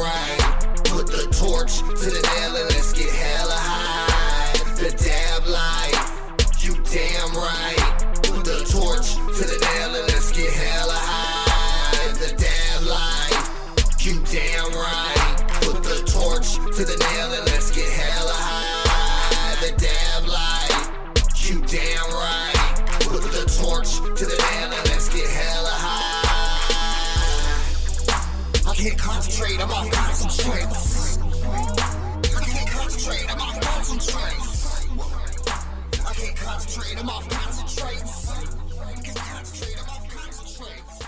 right. Put the torch to the nail and let's get hella high. The dab life, you damn right. Put the torch to the nail and let's get hella high. The dab life, you damn right. Put the torch to the nail and let's get hella high. The dab life, you damn right. Put the torch to the nail and let's get hella high. I can't concentrate, I'm off concentrates. I can't concentrate, I'm off concentrates. I can't concentrate, I'm off concentrates. I can't concentrate, I'm off concentrates.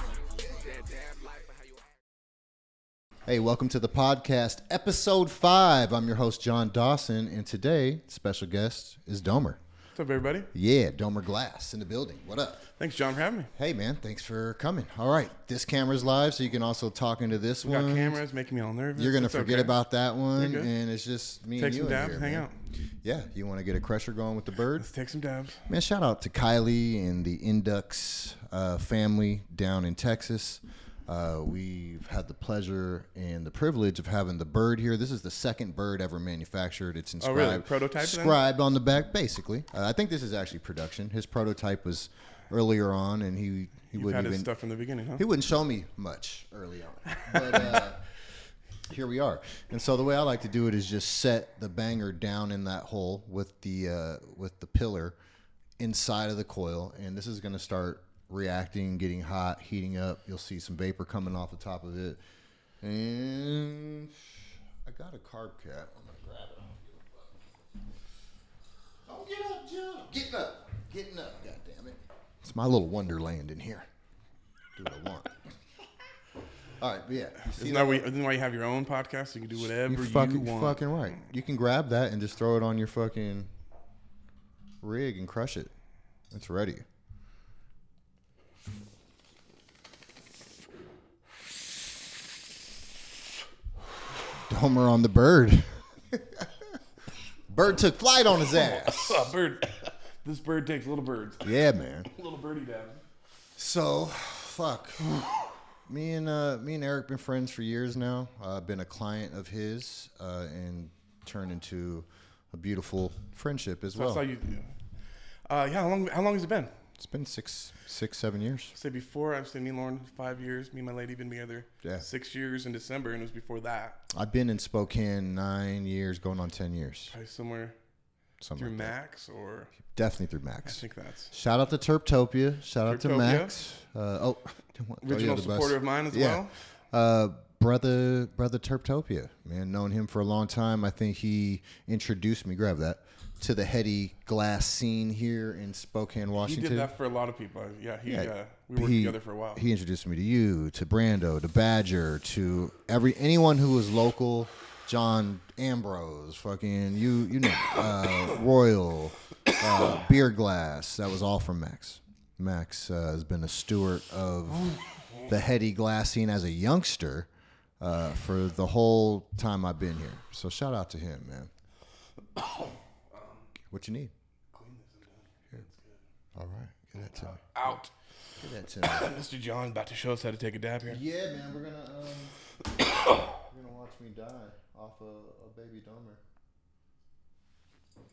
Hey, welcome to the podcast, episode 5. I'm your host, John Dawson, and today, special guest is Domer. What's up, everybody? Yeah, Domer Glass in the building. What up? Thanks, John, for having me. Hey, man, thanks for coming. All right, this camera's live, so you can also talk into this We one. got cameras making me all nervous. You're going to It's forget okay. about that one, You're good. and it's just me Take and you some in dabs, here, hang man. out. Yeah, you want to get a crusher going with the bird? Let's take some dabs. Man, shout out to Kylie and the Indux family down in Texas. We've had the pleasure and the privilege of having the bird here. This is the second bird ever manufactured. It's inscribed, really? Prototype then? inscribed on the back, basically. I think this is actually production. His prototype was earlier on, and he You've wouldn't had his even stuff from the beginning, huh? he wouldn't show me much early on. But here we are. And so the way I like to do it is just set the banger down in that hole with the pillar inside of the coil, and this is going to start reacting, getting hot, heating up. You'll see some vapor coming off the top of it. And I got a carb cap. I'm going to grab it. Oh, get up, John. Getting up. Getting up, goddammit. It's my little wonderland in here. Do what I want. All right, but yeah. Isn't that why you have your own podcast? So you can do whatever You're you fucking, want. right. You can grab that and just throw it on your fucking rig and crush it. It's ready. Domer on the bird. Bird took flight on his ass. Bird. This bird takes little birds. Yeah, man. Little birdie dabs. So, fuck. Me and Eric been friends for years now. I've been a client of his and turned into a beautiful friendship as well. I saw you. Yeah, how long has it been? It's been 7 years. Say before, I've seen me and Lauren 5 years. Me and my lady been together 6 years in December, and it was before that. I've been in Spokane 9 years, going on 10 years. Probably somewhere Something through like that. Max or... Definitely through I Max. think that's... Shout out to Terptopia. Shout out to Terptopia. Max. Original supporter of mine as well. Brother Terptopia, man, known him for a long time. I think he introduced me, grab that, to the heady glass scene here in Spokane, Washington. He did that for a lot of people. Yeah, we worked together for a while. He introduced me to you, to Brando, to Badger, to anyone who was local. John Ambrose, fucking you know, Royal, Beer Glass. That was all from Max. Max has been a steward of the heady glass scene as a youngster for the whole time I've been here. So shout out to him, man. What you need? Clean this and done. Here. All right, get that to me. Out. Get that to me. Mr. John about to show us how to take a dab here. Yeah, man, we're gonna watch me die off a baby Domer.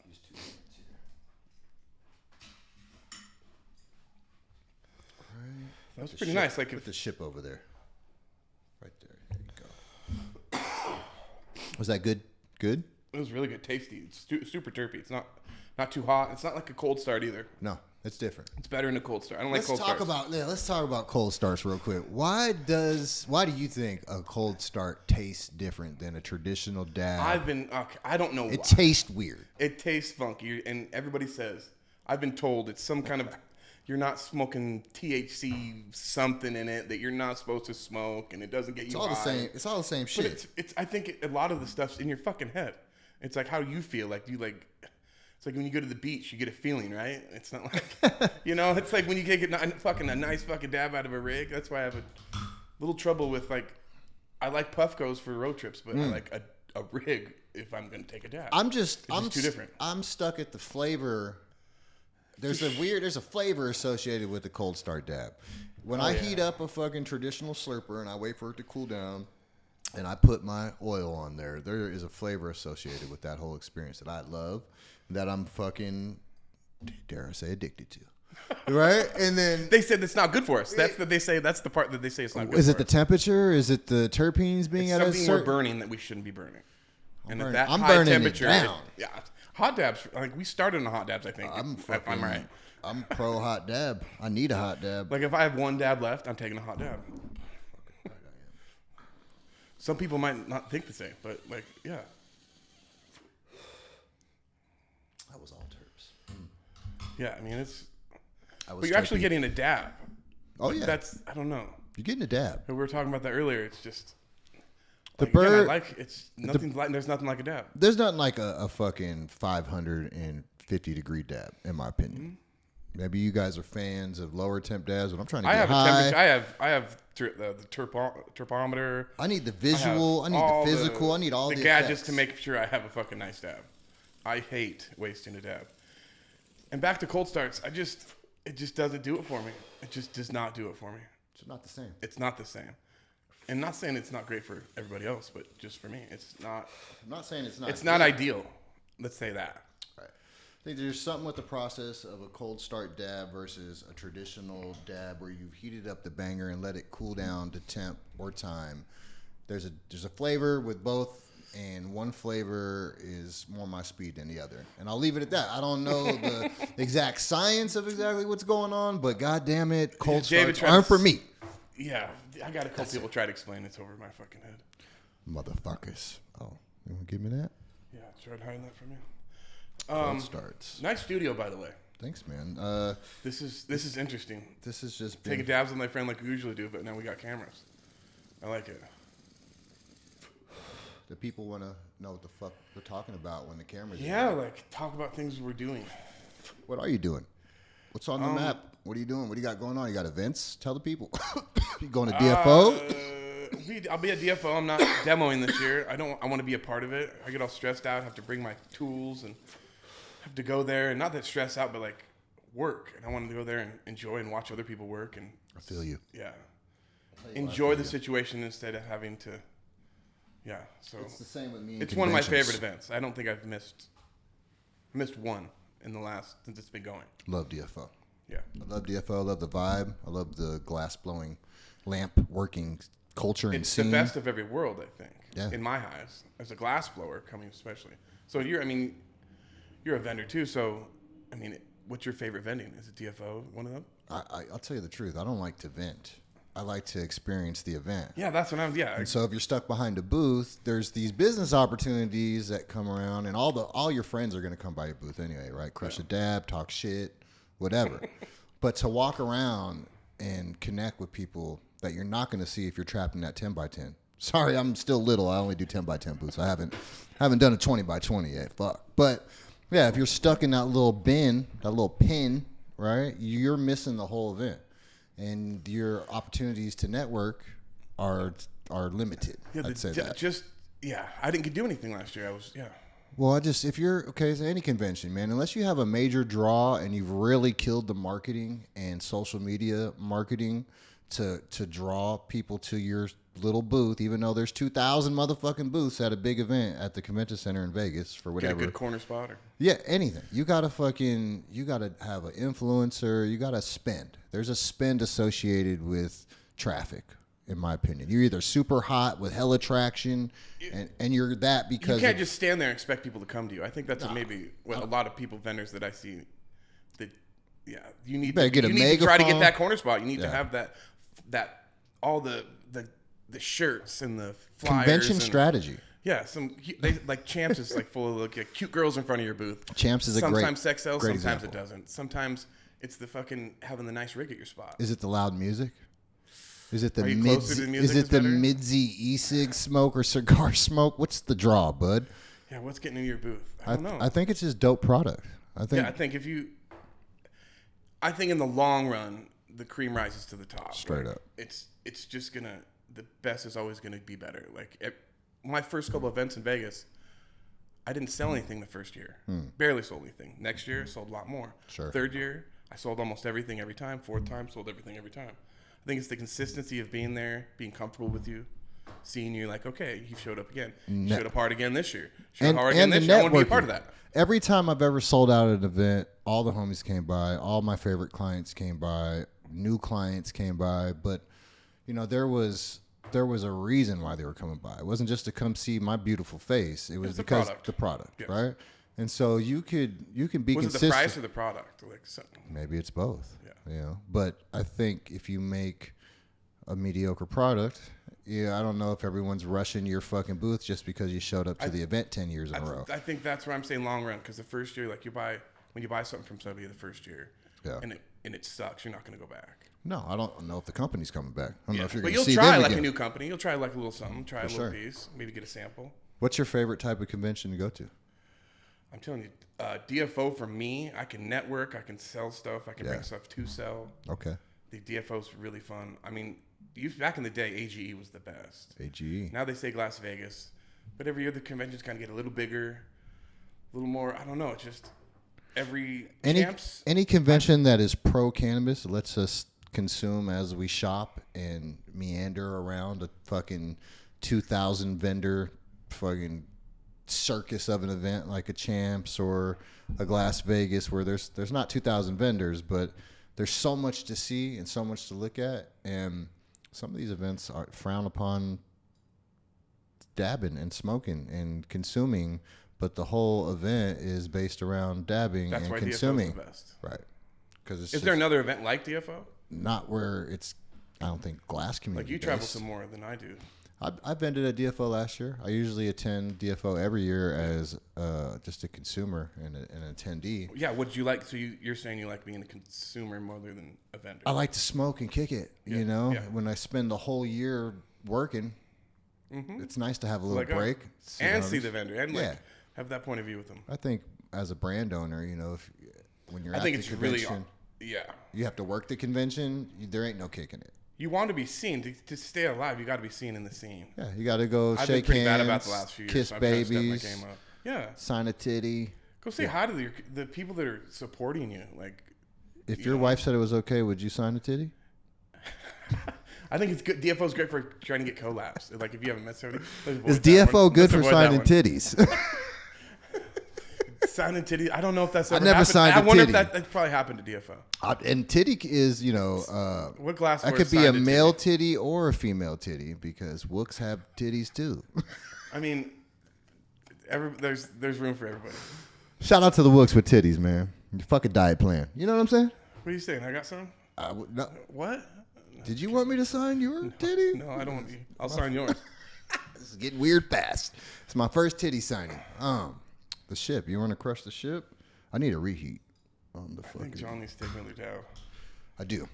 Use 2 minutes here. Right. That was pretty nice. Like Put the ship over there. Right there. There you go. Was that good? Good? It was really good, tasty. It's super terpy. It's not too hot. It's not like a cold start either. No, it's different. It's better in a cold start. I don't like Let's cold starts. let's talk about cold starts real quick. Why do you think a cold start tastes different than a traditional dab? I don't know why. It tastes weird. It tastes funky, and everybody says, I've been told it's some kind of, you're not smoking THC something in it that you're not supposed to smoke, and it doesn't get you high. It's all the same But shit. I think a lot of the stuff's in your fucking head. It's like how you feel. Like it's like when you go to the beach, you get a feeling, right? It's not like, it's like when you get a nice fucking dab out of a rig. That's why I have a little trouble with, like, I like Puffcos for road trips, but I like a rig if I'm going to take a dab. I'm too different. I'm stuck at the flavor. There's a flavor associated with the cold start dab. When I heat up a fucking traditional slurper and I wait for it to cool down, and I put my oil on there, there is a flavor associated with that whole experience that I love, that I'm fucking, dare I say, addicted to. Right? And then They said it's not good for us. That's what they say. That's the part that they say it's not good. is for it the us. temperature? Is it the terpenes being It's at a something certain? we're burning that we shouldn't be burning. And burning- at that I'm high burning it temperature, down. yeah, hot dabs. Like we started on hot dabs, I think. if I'm right. I'm pro hot dab. I need a hot dab. Like if I have one dab left, I'm taking a hot dab. Some people might not think the same, but like, yeah. That was all terps. Yeah, I mean, it's. I was But you're actually terpy. getting a dab. Oh yeah, That's, I don't know. you're getting a dab. We were talking about that earlier. It's just. The Like, again, bird. it's nothing like, there's nothing like a dab. There's nothing like a fucking 550-degree dab, in my opinion. Mm-hmm. Maybe you guys are fans of lower temp dabs, but I'm trying to I get have high. a temperature. I have the terpometer. I need the visual. I need all the physical. I need all the gadgets effects. to make sure I have a fucking nice dab. I hate wasting a dab. And back to cold starts. It just doesn't do it for me. It just does not do it for me. It's not the same. It's not the same. And not saying it's not great for everybody else, but just for me, it's not. I'm not saying it's not. It's not good. ideal. Let's say that. Right. I think there's something with the process of a cold start dab versus a traditional dab where you've heated up the banger and let it cool down to temp or time. There's a flavor with both, and one flavor is more my speed than the other. And I'll leave it at that. I don't know the exact science of exactly what's going on, but goddamn it, cold David starts aren't for me. Yeah, I got a couple people try to explain it's over my fucking head. Motherfuckers. Oh, you want to give me that? Yeah, try to hide that from you. Cold starts. Nice studio, by the way. Thanks, man. This is interesting. This is just Taking dabs with my friend like we usually do, but now we got cameras. I like it. the people want to know what the fuck we're talking about when the camera's Yeah, in. like talk about things we're doing. What are you doing? What's on the map? What are you doing? What do you got going on? You got events? Tell the people. You going to DFO? I'll be at DFO. I'm not demoing this year. I want to be a part of it. I get all stressed out. Have to bring my tools and have to go there. And not that stressed out, but like work. And I want to go there and enjoy and watch other people work. And I feel you. yeah, enjoy the situation instead of having to. Yeah, so It's the same with me. in it's one of my conventions. favorite events. I don't think I've missed one in the last since it's been going. Love DFO. Yeah. I love DFO. I love the vibe. I love the glass blowing, lamp working culture and It's scene. the best of every world, I think. Yeah. In my eyes, as a glass blower coming especially. So you're a vendor too. So, I mean, what's your favorite vending? Is it DFO one of them? I'll tell you the truth. I don't like to vent. I like to experience the event. Yeah, that's what I'm. Yeah. And so if you're stuck behind a booth, there's these business opportunities that come around, and all your friends are going to come by your booth anyway, right? Crush a dab, talk shit, whatever. But to walk around and connect with people that you're not going to see if you're trapped in that 10 by 10. Sorry, I'm still little. I only do 10 by 10 booths. I haven't done a 20 by 20 yet. Fuck. But yeah, if you're stuck in that little bin, that little pin, right? You're missing the whole event. And your opportunities to network are limited. Yeah, I'd say that. I didn't do anything last year. Well, if you're okay, so any convention, man, unless you have a major draw and you've really killed the marketing and social media marketing to draw people to your little booth, even though there's 2,000 motherfucking booths at a big event at the convention center in Vegas for Get whatever. a good corner spot. Yeah, anything. You gotta have an influencer. You gotta spend. There's a spend associated with traffic, in my opinion. You're either super hot with hella traction, and you're that because You can't just stand there and expect people to come to you. I think that's maybe what a lot of vendors that I see. You need better to, get a you need to try to get megaphone. that corner spot. You need to Yeah. have that all the shirts and the flyers. convention and, strategy. Yeah, like Champs is like full of like cute girls in front of your booth. Champs is a sometimes sex sells, great sometimes example. it doesn't. Sometimes it's the fucking having the nice rig at your spot. Is it the loud music? Is it the Are you closer to the music Is it that's the better? midzy e-cig smoke or cigar smoke? What's the draw, bud? Yeah, what's getting into your booth? I don't know. I think it's just dope product. I think I think in the long run, the cream rises to the top. Straight Like, up. It's just the best is always gonna be better. Like my first couple events in Vegas, I didn't sell anything the first year. Barely sold anything. Next year, sold a lot more. Sure. Third year, I sold almost everything every time. Fourth time, sold everything every time. I think it's the consistency of being there, being comfortable with you. seeing you like, okay, he showed up again. He showed up hard again this year. Showed And, hard again and the this year. I want to be a networking. part of that. Every time I've ever sold out at an event, all the homies came by, all my favorite clients came by, new clients came by, but you know, there was a reason why they were coming by. It wasn't just to come see my beautiful face. It was because the product, yes. right? And so you can be Was consistent. it the price or the product? Like something. Maybe it's both. Yeah. You know, but I think if you make a mediocre product, I don't know if everyone's rushing your fucking booth just because you showed up to the event 10 years in a row. I think that's where I'm saying long run, because the first year, like when you buy something from somebody the first year, and it sucks, you're not going to go back. No, I don't know if the company's coming back. I don't know if you're But going to see you'll them try like again. a new company. You'll try like a little something. Try a little sure. piece. Maybe get a sample. What's your favorite type of convention to go to? I'm telling you, DFO for me, I can network. I can sell stuff. I can bring stuff to sell. Okay. The DFO's really fun. I mean, back in the day, AGE was the best. AGE. Now they say Las Vegas. But every year the conventions kind of get a little bigger, a little more, I don't know, it's just Any convention that is pro-cannabis lets us consume as we shop and meander around a fucking 2,000 vendor fucking circus of an event like a Champs or a Las Vegas, where there's not 2,000 vendors, but there's so much to see and so much to look at. And some of these events are frown upon dabbing and smoking and consuming, but the whole event is based around dabbing and consuming. DFO is the best. Right. Because Is there another event like DFO? Not where it's, I don't think, glass community. Like you travel some more than I do. I've been to DFO last year. I usually attend DFO every year as just a consumer and an attendee. Yeah, what did you like? So you're saying you like being a consumer more than a vendor? I like to smoke and kick it. You know, when I spend the whole year working, it's nice to have a little break and see the vendor and like have that point of view with them. I think as a brand owner, you know, when you're I at think the it's convention, really you have to work the convention. There ain't no kicking it. You want to be seen to stay alive. You got to be seen in the scene. Yeah, you got to go I've shake been pretty hands, bad about the last few years. kiss So I'm trying to step my babies, game up. Yeah, sign a titty. go say hi to the people that are supporting you. Like, If your wife said it was okay, would you sign a titty? I think it's good. DFO's great for trying to get collabs. Like if you haven't met somebody, Is DFO good for signing titties? Signing titty. I don't know if that's ever never happened. signed I a wonder titty. if that's probably happened to DFO. And titty is, you know, What glass? that could be a male titty or a female titty because Wooks have titties too. I mean, there's room for everybody. Shout out to the Wooks with titties, man. You fucking diet plan. You know what I'm saying? What are you saying? I got some. No. What? Did you want me to sign your titty? No, I don't want you. I'll sign yours. This is getting weird fast. It's my first titty signing. The ship. You want to crush the ship? I need a reheat on the fucking. I think John needs to take another down. I do.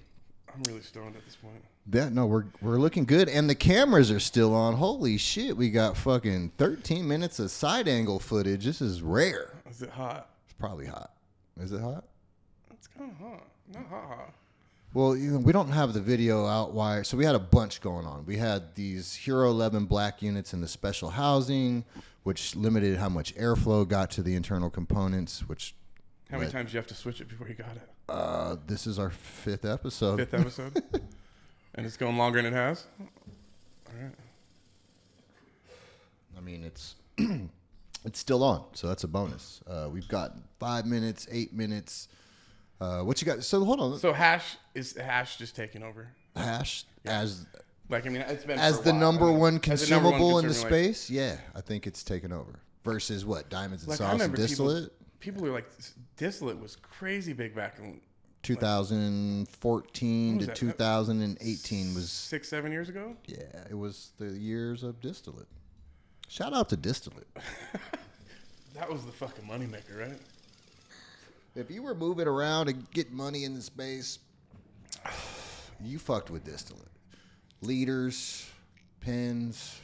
I'm really stoned at this point. Yeah, no, we're looking good, and the cameras are still on. Holy shit, we got fucking 13 minutes of side angle footage. This is rare. Is it hot? It's probably hot. Is it hot? It's kind of hot. Not hot. Well, you know, we don't have the video out wide, so we had a bunch going on. We had these Hero 11 black units in the special housing, which limited how much airflow got to the internal components. Which how many times do you have to switch it before you got it? This is our 5th episode. 5th episode, and it's going longer than it has. All right. I mean, it's it's still on, so that's a bonus. We've got 5 minutes, 8 minutes. What you got? So hold on. So hash just taking over? Hash as Like, I mean, it's been as for a the while. number I mean, one as the number one consumable in the consumer, like- space. Yeah, I think it's taken over. Versus what? Diamonds and Like, I sauce and remember distillate. people are like, distillate was crazy big back in 2014 to that? 2018 was 6-7 years ago. yeah, it was the years of distillate. Shout out to distillate. That was the fucking moneymaker, right? If you were moving around and getting money in the space, you fucked with distillate. Liters, pens,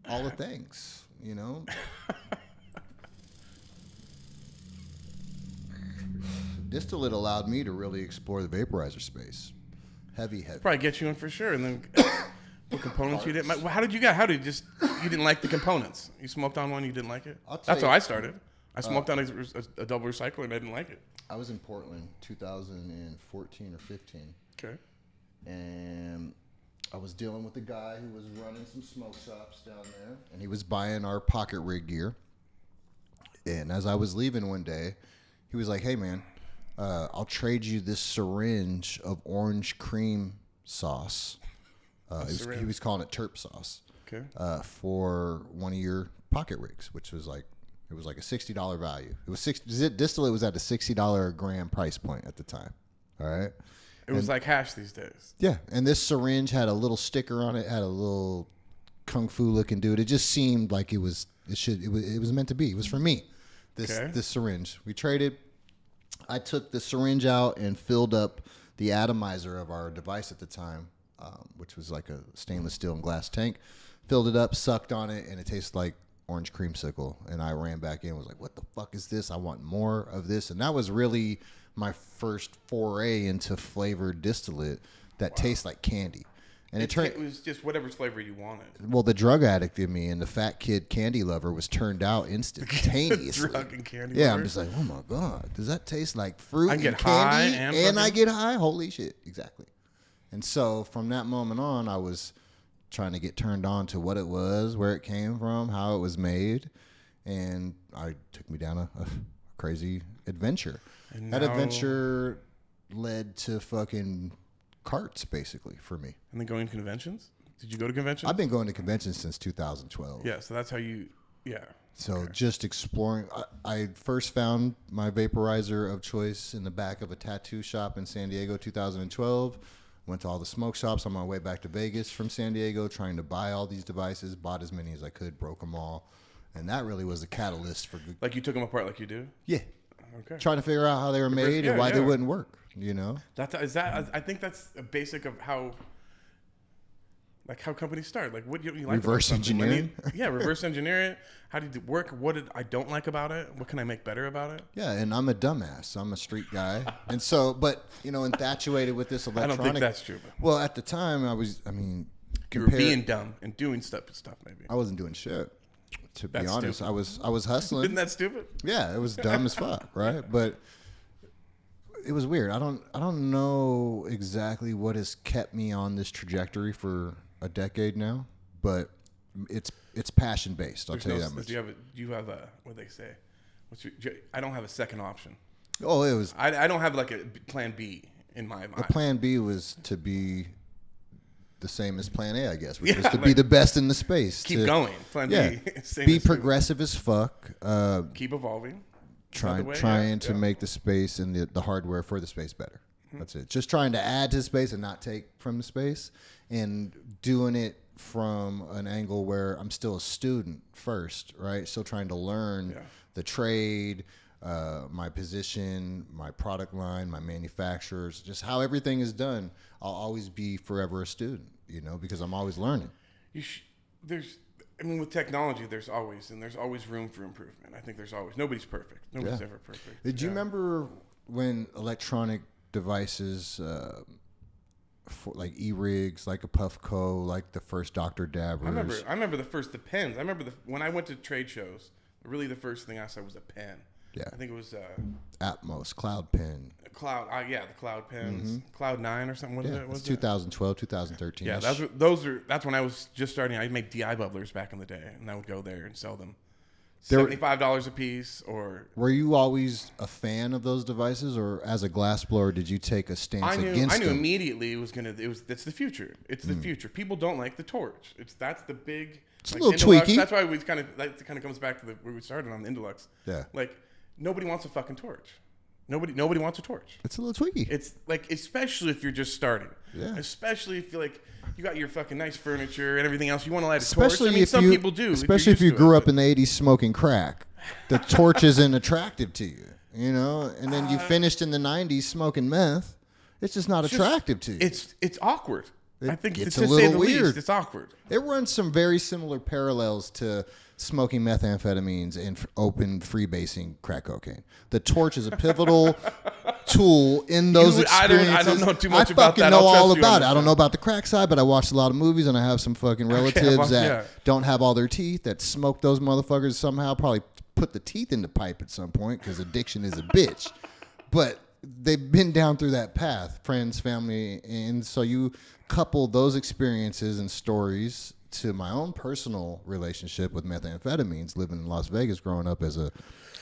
all the things, you know? Distillate allowed me to really explore the vaporizer space. Heavy. Probably get you in for sure, and then what components you didn't. How did you you didn't like the components? You smoked on one, you didn't like it. That's how I started. I smoked on a double recycler and I didn't like it. I was in Portland 2014 or 15. Okay. And I was dealing with a guy who was running some smoke shops down there, and he was buying our pocket rig gear. And as I was leaving one day, he was like, "Hey, man, I'll trade you this syringe of orange cream sauce." He was calling it terp sauce. Okay. For one of your pocket rigs, which was like it was like a $60 value. It was distillate was at a $60 a gram price point at the time. All right. It was like hash these days. Yeah, and this syringe had a little sticker on it, had a little kung fu looking dude. It just seemed like it was meant to be. It was for me. This syringe. We traded. I took the syringe out and filled up the atomizer of our device at the time, which was like a stainless steel and glass tank. Filled it up, sucked on it, and it tasted like orange creamsicle. And I ran back in and was like, what the fuck is this? I want more of this. And that was really my first foray into flavored distillate that tastes like candy. And it was just whatever flavor you wanted. Well, the drug addict in me and the fat kid candy lover was turned out instantaneously. Drug and candy yeah, lover. I'm just like, oh my God, does that taste like fruit I get and candy? high and I get high? Holy shit, exactly. And so from that moment on, I was trying to get turned on to what it was, where it came from, how it was made, and it took me down a crazy adventure. And that adventure led to fucking carts, basically, for me. And then going to conventions? Did you go to conventions? I've been going to conventions since 2012. Yeah, so that's how you, So just exploring. I first found my vaporizer of choice in the back of a tattoo shop in San Diego, 2012. Went to all the smoke shops on my way back to Vegas from San Diego, trying to buy all these devices, bought as many as I could, broke them all. And that really was the catalyst for... Like you took them apart like you do? Yeah. Okay. Trying to figure out how they were made and why they wouldn't work, you know? I think that's a basic of how companies start. Like, what do you like? Reverse engineering? Reverse engineer it. How did it work? What did I don't like about it? What can I make better about it? Yeah, and I'm a dumbass. I'm a street guy. And so, but, infatuated with this electronic... I don't think that's true. Well, at the time, you were being dumb and doing stuff, maybe. I wasn't doing shit. To be That's honest, stupid. I was hustling. Isn't that stupid? Yeah, it was dumb as fuck, right? But it was weird. I don't know exactly what has kept me on this trajectory for a decade now, but it's passion based. I'll tell you that much. Do you have a what they say? I don't have a second option. Oh, it was. I don't have like a plan B in my mind. The plan B was to be the same as plan A, I guess, which was to be the best in the space. Keep going. Plan B. Be progressive as fuck. Keep evolving. Trying to make the space and the hardware for the space better. Mm-hmm. That's it. Just trying to add to space and not take from the space, and doing it from an angle where I'm still a student first, right? Still trying to learn the trade, my position, my product line, my manufacturers, just how everything is done. I'll always be forever a student, because I'm always learning. With technology, there's always room for improvement. I think nobody's perfect. Nobody's ever perfect. Did you remember when electronic devices, for like e-rigs, like a Puffco, like the first Dr. Dabbers? I remember the pens. I remember when I went to trade shows, really the first thing I saw was a pen. Yeah. I think it was Atmos, Cloud Pen. The Cloud Pens. Cloud 9 or something. What is it? It's 2012, 2013. Yeah, that's when I was just starting. I made DI bubblers back in the day, and I would go there and sell them. $75 a piece, or... Were you always a fan of those devices, or as a glassblower, did you take a stance against them? I knew immediately that's the future. It's the future. People don't like the torch. That's the big... It's a little tweaky. That's why it kind of comes back to where we started on the Indulux. Yeah. Like, nobody wants a fucking torch. Nobody wants a torch. It's a little tweaky. It's like, especially if you're just starting. Yeah. Especially if you're like, you got your fucking nice furniture and everything else. You want to light a especially torch. Some people do. Especially if you grew up in the 80s smoking crack. The torch isn't attractive to you, And then you finished in the 90s smoking meth. It's just not attractive to you. It's awkward. I think it's to a little say the weird. Least, it's awkward. It runs some very similar parallels to smoking methamphetamines and open freebasing crack cocaine. The torch is a pivotal tool in those experiences. I don't know too much about that. I fucking know all about it. I don't know about the crack side, but I watched a lot of movies, and I have some fucking relatives that don't have all their teeth, that smoke those motherfuckers somehow, probably put the teeth in the pipe at some point, because addiction is a bitch. But they've been down through that path, friends, family, and so you couple those experiences and stories to my own personal relationship with methamphetamines, living in Las Vegas, growing up as a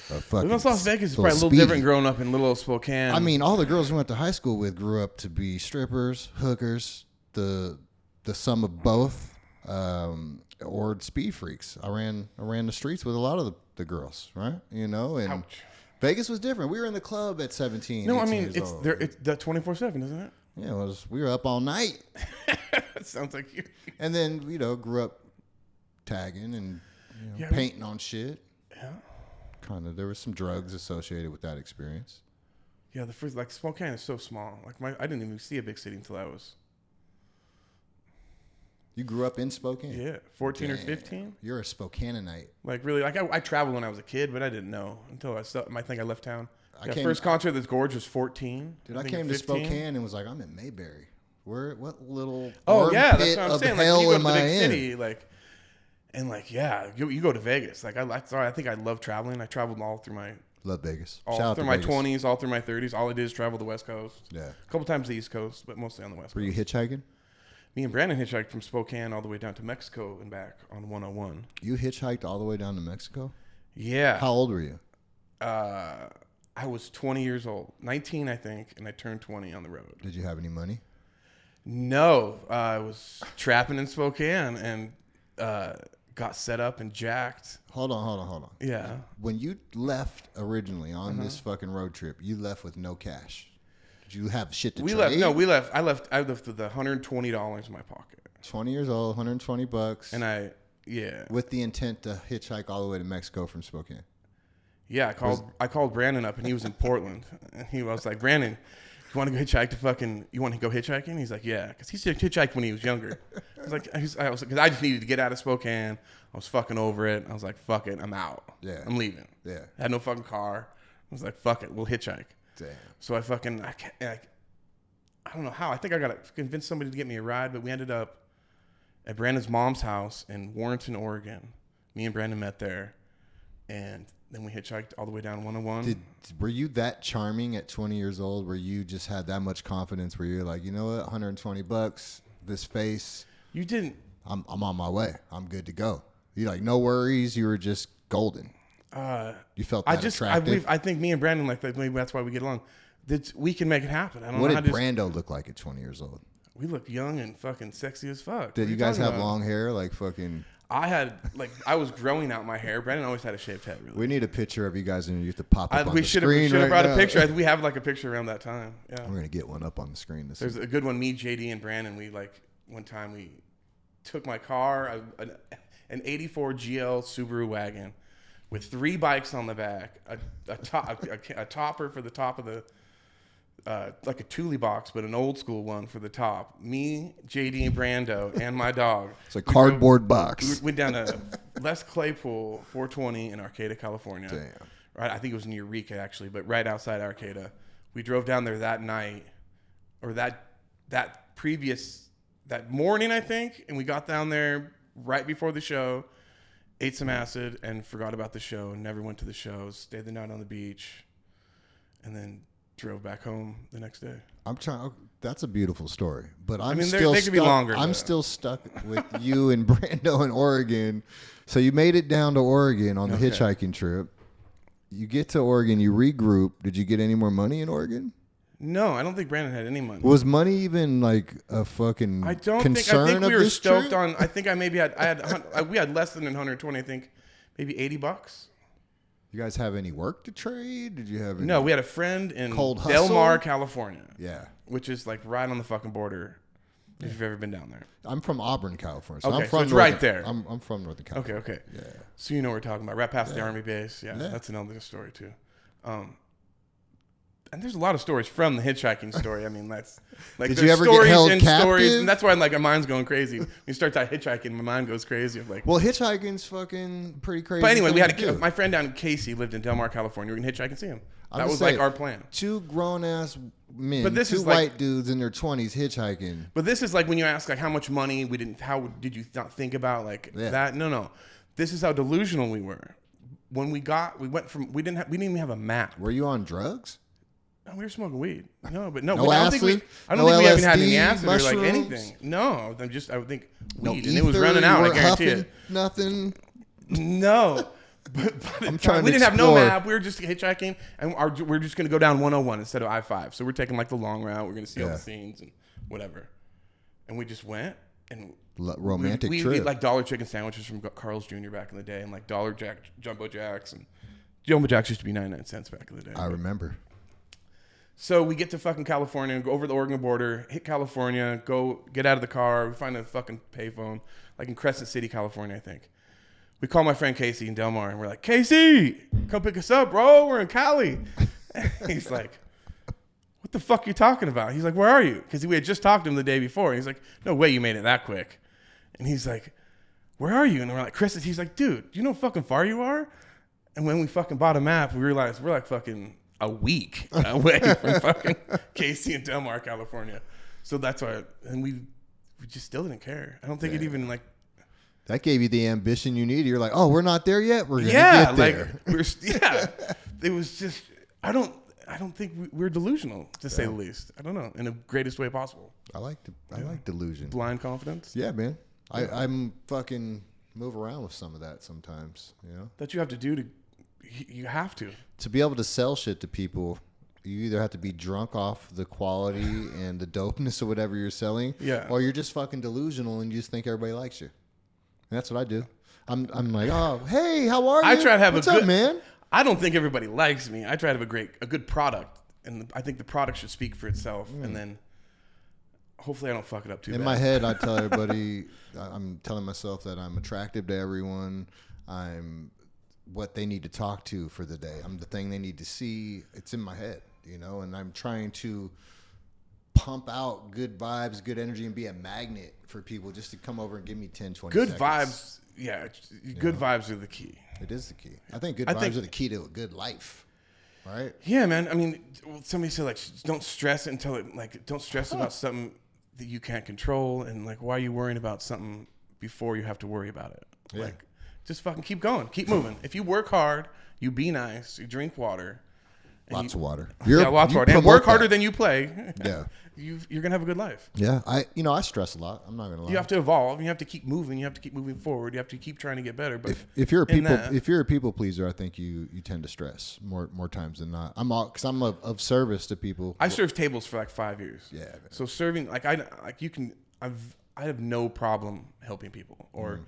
fucking Las Vegas is probably a little speedy. different growing up in little Spokane. I mean, all the girls we went to high school with grew up to be strippers, hookers, the sum of both, or speed freaks. I ran the streets with a lot of the girls, right? You know, and Ouch. Vegas was different. We were in the club at 17. No, I 18 mean years it's old. there. It's the 24/7, isn't it? Yeah, we were up all night, That sounds like you. and then grew up tagging and painting on shit. Yeah. Kind of, there was some drugs associated with that experience. Yeah, the first Spokane is so small. I didn't even see a big city until I was You grew up in Spokane? 14 or Damn. 15. You're a Spokaneanite. Really, I traveled when I was a kid, but I didn't know until I think I left town. I First concert that's gorge was 14. Dude, I think came to 15. Spokane and was like, I'm in Mayberry. What little Oh yeah, that's armpit what I'm of saying. Like hell you go to am the I big in? city, you go to Vegas. I think I love traveling. I traveled all through my Love Vegas. Shout all out through to my Vegas. 20s, all through my 30s. All I did is travel the West Coast. Yeah. A couple times the East Coast, but mostly on the West Were Coast. you hitchhiking? Me and Brandon hitchhiked from Spokane all the way down to Mexico and back on 101. You hitchhiked all the way down to Mexico? Yeah. How old were you? I was 20 years old. 19, I think, and I turned 20 on the road. Did you have any money? No. I was trapping in Spokane and got set up and jacked. Hold on. Yeah. When you left originally on Uh-huh. this fucking road trip, you left with no cash. Did you have shit to We trade? left. No, we left. I left with the $120 in my pocket. 20 years old, $120. And with the intent to hitchhike all the way to Mexico from Spokane. Yeah, I called Brandon up and he was in Portland. And he was like, Brandon, you want to go hitchhiking? He's like, yeah, because he hitchhiked when he was younger. Because I just needed to get out of Spokane. I was fucking over it. I was like, fuck it, I'm out. Yeah. I'm leaving. Yeah. I had no fucking car. I was like, fuck it, we'll hitchhike. Damn. So I don't know how. I think I got to convince somebody to get me a ride, but we ended up at Brandon's mom's house in Warrenton, Oregon. Me and Brandon met there, and then we hitchhiked all the way down 101. Were you that charming at 20 years old where you just had that much confidence where you're like, you know what, $120, this face, You didn't. I'm on my way. I'm good to go. You like, no worries. You were just golden. You felt that attractive. I think me and Brandon, maybe that's why we get along. We can make it happen. I don't What know how did to. Brando look like at 20 years old? We look young and fucking sexy as fuck. Did you guys have long hair? Like fucking. I was growing out my hair. Brandon always had a shaved head. Really. We need a picture of you guys in your youth to pop up on We the should screen have right brought now. a picture. We have a picture around that time. Yeah. We're gonna get one up on the screen. There's a good one. Me, JD, and Brandon. One time we took my car, an '84 GL Subaru wagon, with 3 bikes on the back, a topper for the top of the, like a Thule box, but an old school one for the top. Me, JD, and Brando, and my dog. It's a cardboard box. We went down to Les Claypool 420 in Arcata, California. Damn. Right, I think it was in Eureka actually, but right outside Arcata. We drove down there that night, or that morning, I think, and we got down there right before the show, ate some acid, and forgot about the show. Never went to the show. Stayed the night on the beach, and then drove back home the next day. That's a beautiful story, but they still could stuck. be longer. I'm though. still stuck with you and Brando in Oregon. So you made it down to Oregon on the hitchhiking trip. You get to Oregon, you regroup. Did you get any more money in Oregon? No, I don't think Brandon had any money. Was money even like a fucking I don't concern think. I think we of were this stoked trip? on. I think I maybe had. We had less than 120. I think maybe $80. You guys have any work to trade? Did you have any? No, we had a friend in Cold Del hustle? Mar, California. Yeah. Which is like right on the fucking border. If you've ever been down there. I'm from Auburn, California. So Okay, I'm from so it's right there. I'm from Northern California. Okay. Yeah. So you know what we're talking about. Right past the Army base. Yeah, Yeah. that's another story too. And there's a lot of stories from the hitchhiking story. I mean, that's like Did there's you ever get stories held and captive? stories, and that's why my mind's going crazy. When you start that hitchhiking, my mind goes crazy. Like, Well, hitchhiking's fucking pretty crazy. but anyway, we thing had to do. my friend down in Casey lived in Del Mar, California. We can hitchhike and see him. I'm That just was saying, like our plan. 2 grown ass men, But this 2 is like- white dudes in their 20s hitchhiking. But this is like when you ask like how much money how did you not think about that? No. This is how delusional we were. When we didn't even have a map. Were you on drugs? Oh, we were smoking weed. No, No I don't think acid? we No haven't had any LSD, acid or like mushrooms? anything. No, I would think No weed, and it was ether, running you out. I weren't guarantee huffing it. nothing. No. But by the I'm time, trying we to didn't have no explore. map. We were just hitchhiking, and we're just going to go down 101 instead of I-5. So we're taking like the long route. We're going to see all the scenes and whatever. And we just went and Romantic we trip. eat like dollar chicken sandwiches from Carl's Jr. back in the day, and like dollar jumbo jacks, and jumbo jacks used to be 99 cents back in the day. I remember. So we get to fucking California, go over the Oregon border, hit California, go get out of the car. We find a fucking payphone, like in Crescent City, California, I think. We call my friend Casey in Del Mar, and we're like, Casey, come pick us up, bro. We're in Cali. He's like, what the fuck are you talking about? He's like, where are you? Because we had just talked to him the day before. He's like, no way you made it that quick. And he's like, where are you? And we're like, Chris. He's like, dude, do you know how fucking far you are? And when we fucking bought a map, we realized we're like fucking a week away from fucking Casey and Del Mar, California. So that's why, and we just still didn't care. I don't think it even like. That gave you the ambition you needed. You're like, oh, we're not there yet. We're gonna get there. It was just I don't think we're delusional, to say the least. I don't know, in the greatest way possible. I like delusion. Blind confidence. Yeah, man. I'm fucking move around with some of that sometimes. You know, That you have to do you have to be able to sell shit to people. You either have to be drunk off the quality and the dopeness of whatever you're selling, or you're just fucking delusional and you just think everybody likes you. And that's what I do. I'm like, oh, hey, how are you? I try to have What's a good up, man. I don't think everybody likes me. I try to have a good product, and I think the product should speak for itself. And then hopefully I don't fuck it up too bad. In my head, I tell everybody, I'm telling myself that I'm attractive to everyone. I'm what they need to talk to for the day. I'm the thing they need to see. It's in my head, you know, and I'm trying to pump out good vibes, good energy, and be a magnet for people just to come over and give me 10, 20 Good seconds. vibes. Yeah, good vibes are the key. It is the key. I think good vibes are the key to a good life, right? Yeah, man. I mean, somebody said, like, don't stress it until it, like, don't stress about something that you can't control. And, like, why are you worrying about something before you have to worry about it? Yeah. Like, just fucking keep going. Keep moving. If you work hard, you be nice, you drink water. Lots of water. Lots of water. And work harder than you play. Yeah. You're going to have a good life. Yeah. I stress a lot. I'm not going to lie. You have to evolve. You have to keep moving. You have to keep moving forward. You have to keep trying to get better. But if you're a people pleaser, I think you tend to stress more times than not. Because I'm of service to people. I served tables for like 5 years. Yeah. Man. So serving, I have no problem helping people or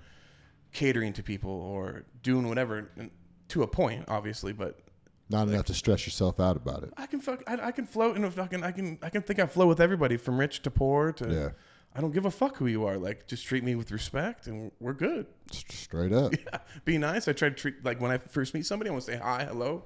catering to people or doing whatever, to a point, obviously, but not enough to stress yourself out about it. I can float in a fucking, I can think I flow with everybody from rich to poor to. Yeah. I don't give a fuck who you are. Like, just treat me with respect, and we're good. Straight up. Yeah, be nice. I try to treat, like, when I first meet somebody, I want to say hi, hello.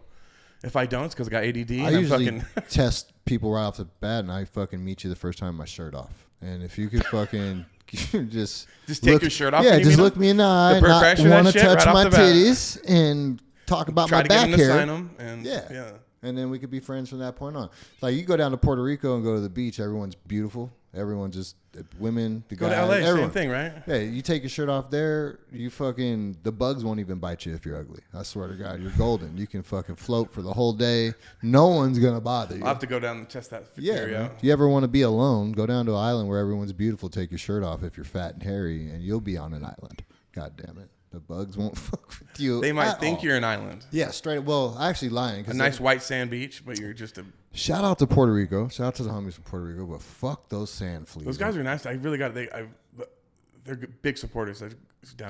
If I don't, it's because I got ADD. I usually test people right off the bat, and I fucking meet you the first time with my shirt off. And if you could fucking just take your shirt off. Yeah, just look me in the eye. Not want to touch my titties and talk about my back hair. Sign them and yeah. And then we could be friends from that point on. Like, you go down to Puerto Rico and go to the beach, everyone's beautiful. Everyone's just women, the guys. Go to LA, everyone. same thing, right? Yeah, you take your shirt off there, the bugs won't even bite you if you're ugly. I swear to God, you're golden. You can fucking float for the whole day. No one's going to bother you. I'll have to go down and test that area out. If you ever want to be alone, go down to an island where everyone's beautiful, take your shirt off if you're fat and hairy, and you'll be on an island. God damn it. The bugs won't fuck with you. They might think you're an island. Yeah, straight. Well, actually lying. A nice white sand beach, but you're just a... Shout out to Puerto Rico. Shout out to the homies from Puerto Rico, but fuck those sand fleas. Those guys are nice. I really got... They're big supporters. A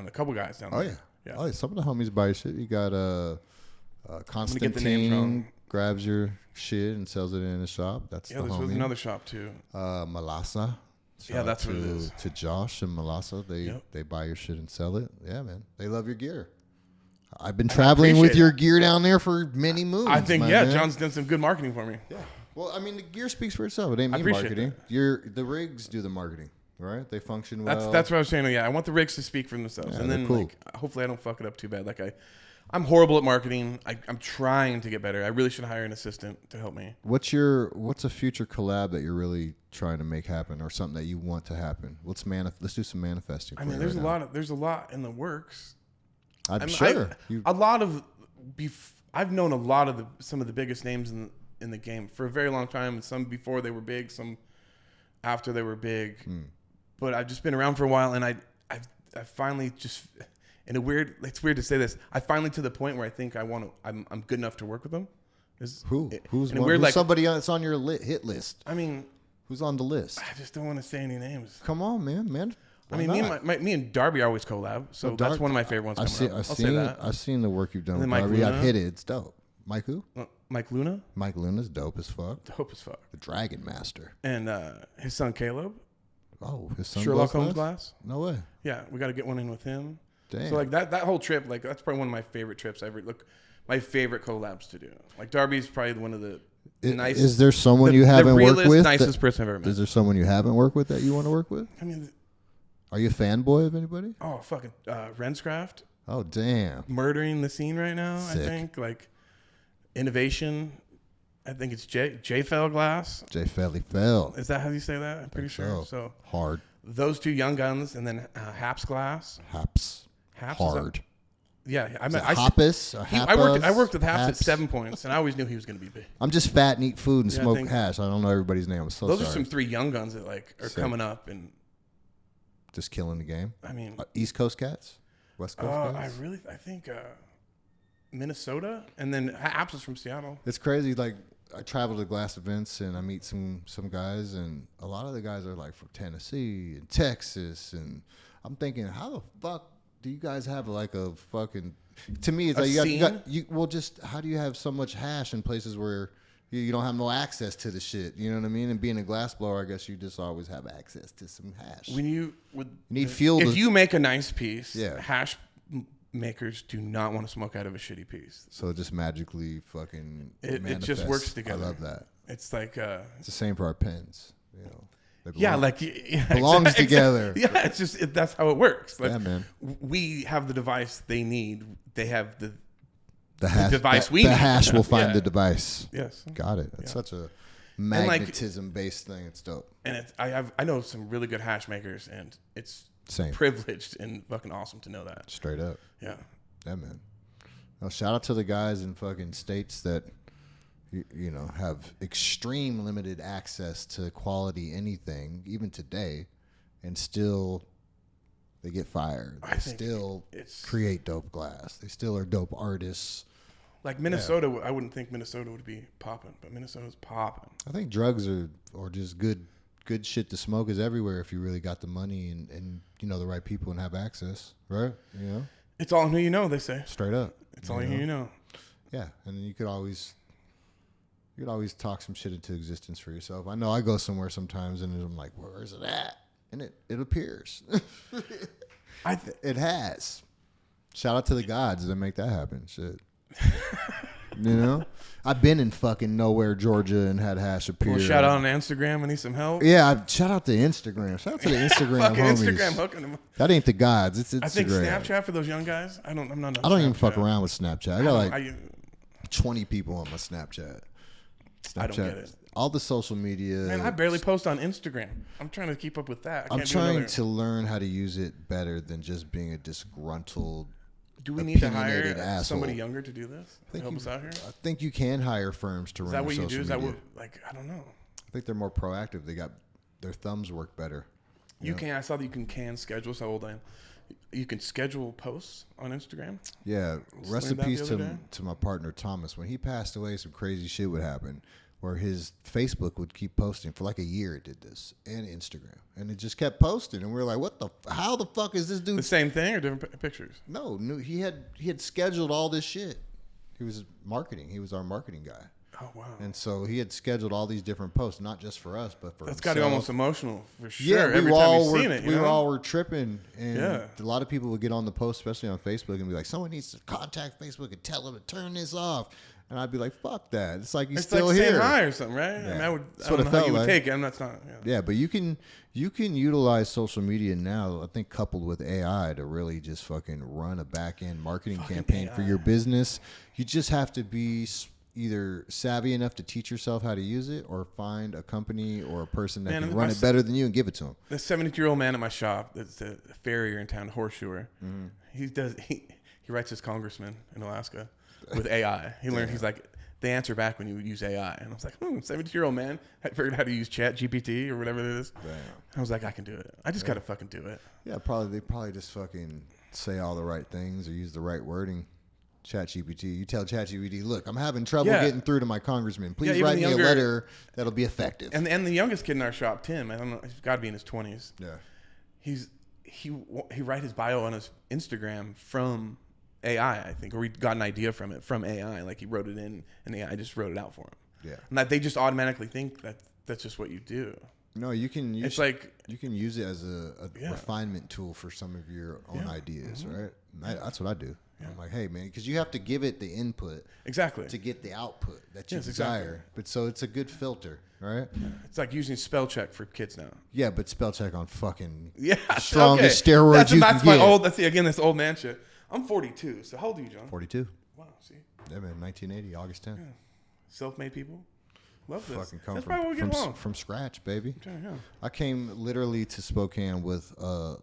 couple guys down there. Yeah. Oh, yeah. Some of the homies buy your shit. You got Constantine grabs your shit and sells it in a shop. That's the homie. There's another shop too. Malasa. That's what it is. To Josh and Melissa, they buy your shit and sell it. Yeah, man. They love your gear. I've been traveling with your gear down there for many moons. I think, man. John's done some good marketing for me. Yeah. Well, I mean, the gear speaks for itself. It ain't me marketing. The rigs do the marketing, right? They function well. That's what I was saying. Yeah, I want the rigs to speak for themselves. And then, cool. Hopefully I don't fuck it up too bad. I'm horrible at marketing. I'm trying to get better. I really should hire an assistant to help me. What's a future collab that you're really trying to make happen, or something that you want to happen? Let's do some manifesting. I mean, there's a lot in the works. I'm sure. I've known some of the biggest names in the game for a very long time. Some before they were big, some after they were big. But I've just been around for a while, and I finally just it's weird to say this. I finally to the point where I think I'm good enough to work with them. Who's somebody that's on your hit list? I mean, who's on the list? I just don't want to say any names. Come on, man. I mean, me and Darby always collab, so that's one of my favorite ones. I'll say that. I've seen the work you've done with Mike Darby. Luna. I've hit it. It's dope. Mike who? Mike Luna. Mike Luna's dope as fuck. Dope as fuck. The Dragon Master. And his son Caleb. Oh, his son Sherlock Holmes glass. No way. Yeah, we got to get one in with him. Damn. So like that whole trip, like that's probably one of my favorite trips ever. Look, my favorite collabs to do. Like Darby's probably one of the nicest. Is there someone you haven't worked with? Nicest person I've ever met. Is there someone you haven't worked with that you want to work with? I mean, are you a fanboy of anybody? oh fucking Renscraft. Oh damn. Murdering the scene right now. Sick. I think like innovation. I think it's J Fell Glass. J Felly Fell. Is that how you say that? I'm pretty sure. So hard. those two young guns, and then Haps Glass. Haps. Hard. Yeah, I Is mean, it Hoppus or I worked with Haps at Haps? 7 Points, and I always knew he was going to be big. I'm just fat and eat food and Yeah, I smoke think- hash. I don't know everybody's name. I'm so Those sorry. are some 3 young guns that like are Sick. coming up, and Just killing the game. I mean, East Coast cats? West Coast I cats? think Minnesota, and then Haps is from Seattle. It's crazy. Like, I travel to glass events and I meet some guys, and a lot of the guys are like from Tennessee and Texas, and I'm thinking, how the fuck do you guys have like a fucking? To me, it's A like scene? just how do you have so much hash in places where you don't have no access to the shit? You know what I mean? And being a glass blower, I guess you just always have access to some hash. When you need fuel if to- you make a nice piece, Yeah. hash makers do not want to smoke out of a shitty piece. So it just magically fucking It just manifests. works together. I love that. It's like It's the same for our pens. You know, they yeah, belong- like belongs together. Yeah, it's just that's how it works. Like, Yeah, man. We have the device they need. They have the hash, device we the need. hash will find Yeah. the device. yes. Got it. It's Yeah. such a magnetism based thing. It's dope. And I know some really good hash makers, and it's Same. privileged and fucking awesome to know that. Straight up. Yeah. Yeah, man. Well, shout out to the guys in fucking states that you know have extreme limited access to quality anything, even today, and still they get fired. I They think still it's- create dope glass. They still are dope artists. Like Minnesota, I wouldn't think Minnesota would be popping, but Minnesota's popping. I think drugs or just good shit to smoke is everywhere if you really got the money and you know the right people and have access, right? You know, It's all who you know, they say. straight up. It's all who you know. Yeah, and then you could always talk some shit into existence for yourself. I know I go somewhere sometimes and I'm like, where is it at? And it appears. It has. Shout out to the gods that make that happen. Shit. You know, I've been in fucking nowhere, Georgia, and had hash appear. Well, shout out on Instagram. I need some help. Yeah, shout out to Instagram. Shout out to the Instagram Fucking homies. Instagram hooking them. That ain't the gods. It's Instagram. I think Snapchat for those young guys. I'm not. I don't even fuck around with Snapchat. I got like I 20 people on my Snapchat. don't get it. All the social media. Man, I barely post on Instagram. I'm trying to keep up with that. I'm trying to learn how to use it better than just being a disgruntled. Do we need to opinionated hire asshole. somebody younger to do this? To help us out here? I think you can hire firms to Is run that your what you social do? Is that media. what, like, I don't know. I think they're more proactive. They got their thumbs work better. You can. I saw that you can schedule. So how old I am. You can schedule posts on Instagram. Yeah, rest in learned that peace the other day. to my partner Thomas. When he passed away, some crazy shit would happen, where his Facebook would keep posting for like a year. It did this, and Instagram, and it just kept posting, and we were like, "What the? How the fuck is this dude?" The same thing or different pictures? No, he had scheduled all this shit. He was marketing. He was our marketing guy, Oh wow. and so he had scheduled all these different posts, not just for us, but for That's got to himself. be almost emotional for sure. Yeah, Every time you've seen it, you we know? all were tripping, and Yeah. a lot of people would get on the post, especially on Facebook, and be like, "Someone needs to contact Facebook and tell them to turn this off." And I'd be like, "Fuck that! It's like he's It's still like saying here." hi or something, right? Yeah. I mean, I That's don't what know it how felt you would like. take it. I'm not. Yeah. Yeah, but you can utilize social media now. I think coupled with AI to really just fucking run a back end marketing campaign for AI. your business. You just have to be either savvy enough to teach yourself how to use it, or find a company or a person that Man, can and run my it better than you and give it to them. The 72-year-old man at my shop, that's the farrier in town, horseshoer. He writes his congressman in Alaska with AI. He learned. He's like, they answer back when you use AI. And I was like, 17-year-old man, I figured out how to use Chat GPT or whatever it is. Damn. I was like, I can do it. I just got to fucking do it. Yeah, they probably just fucking say all the right things or use the right wording. ChatGPT, you tell ChatGPT, look, I'm having trouble getting through to my congressman. Please write me a letter that'll be effective. And the youngest kid in our shop, Tim, I don't know, he's got to be in his 20s. Yeah. He write his bio on his Instagram from AI, I think, or he got an idea from it from AI. Like he wrote it in, and AI just wrote it out for him. Yeah. And that they just automatically think that that's just what you do. No, you can use it's like you can use it as a refinement tool for some of your own ideas, right? That's what I do. Yeah. I'm like, hey man, because you have to give it the input to get the output that you desire. Exactly. But so it's a good filter, right? Yeah. It's like using spell check for kids now. Yeah, but spell check on fucking strongest steroids that's my old. That's this old man shit. I'm 42. So how old are you, John? 42. Wow. See. Yeah, man. 1980, August 10th. Yeah. Self-made people. Love this. Fucking come that's probably what we get along. From scratch, baby. Yeah. I came literally to Spokane with $1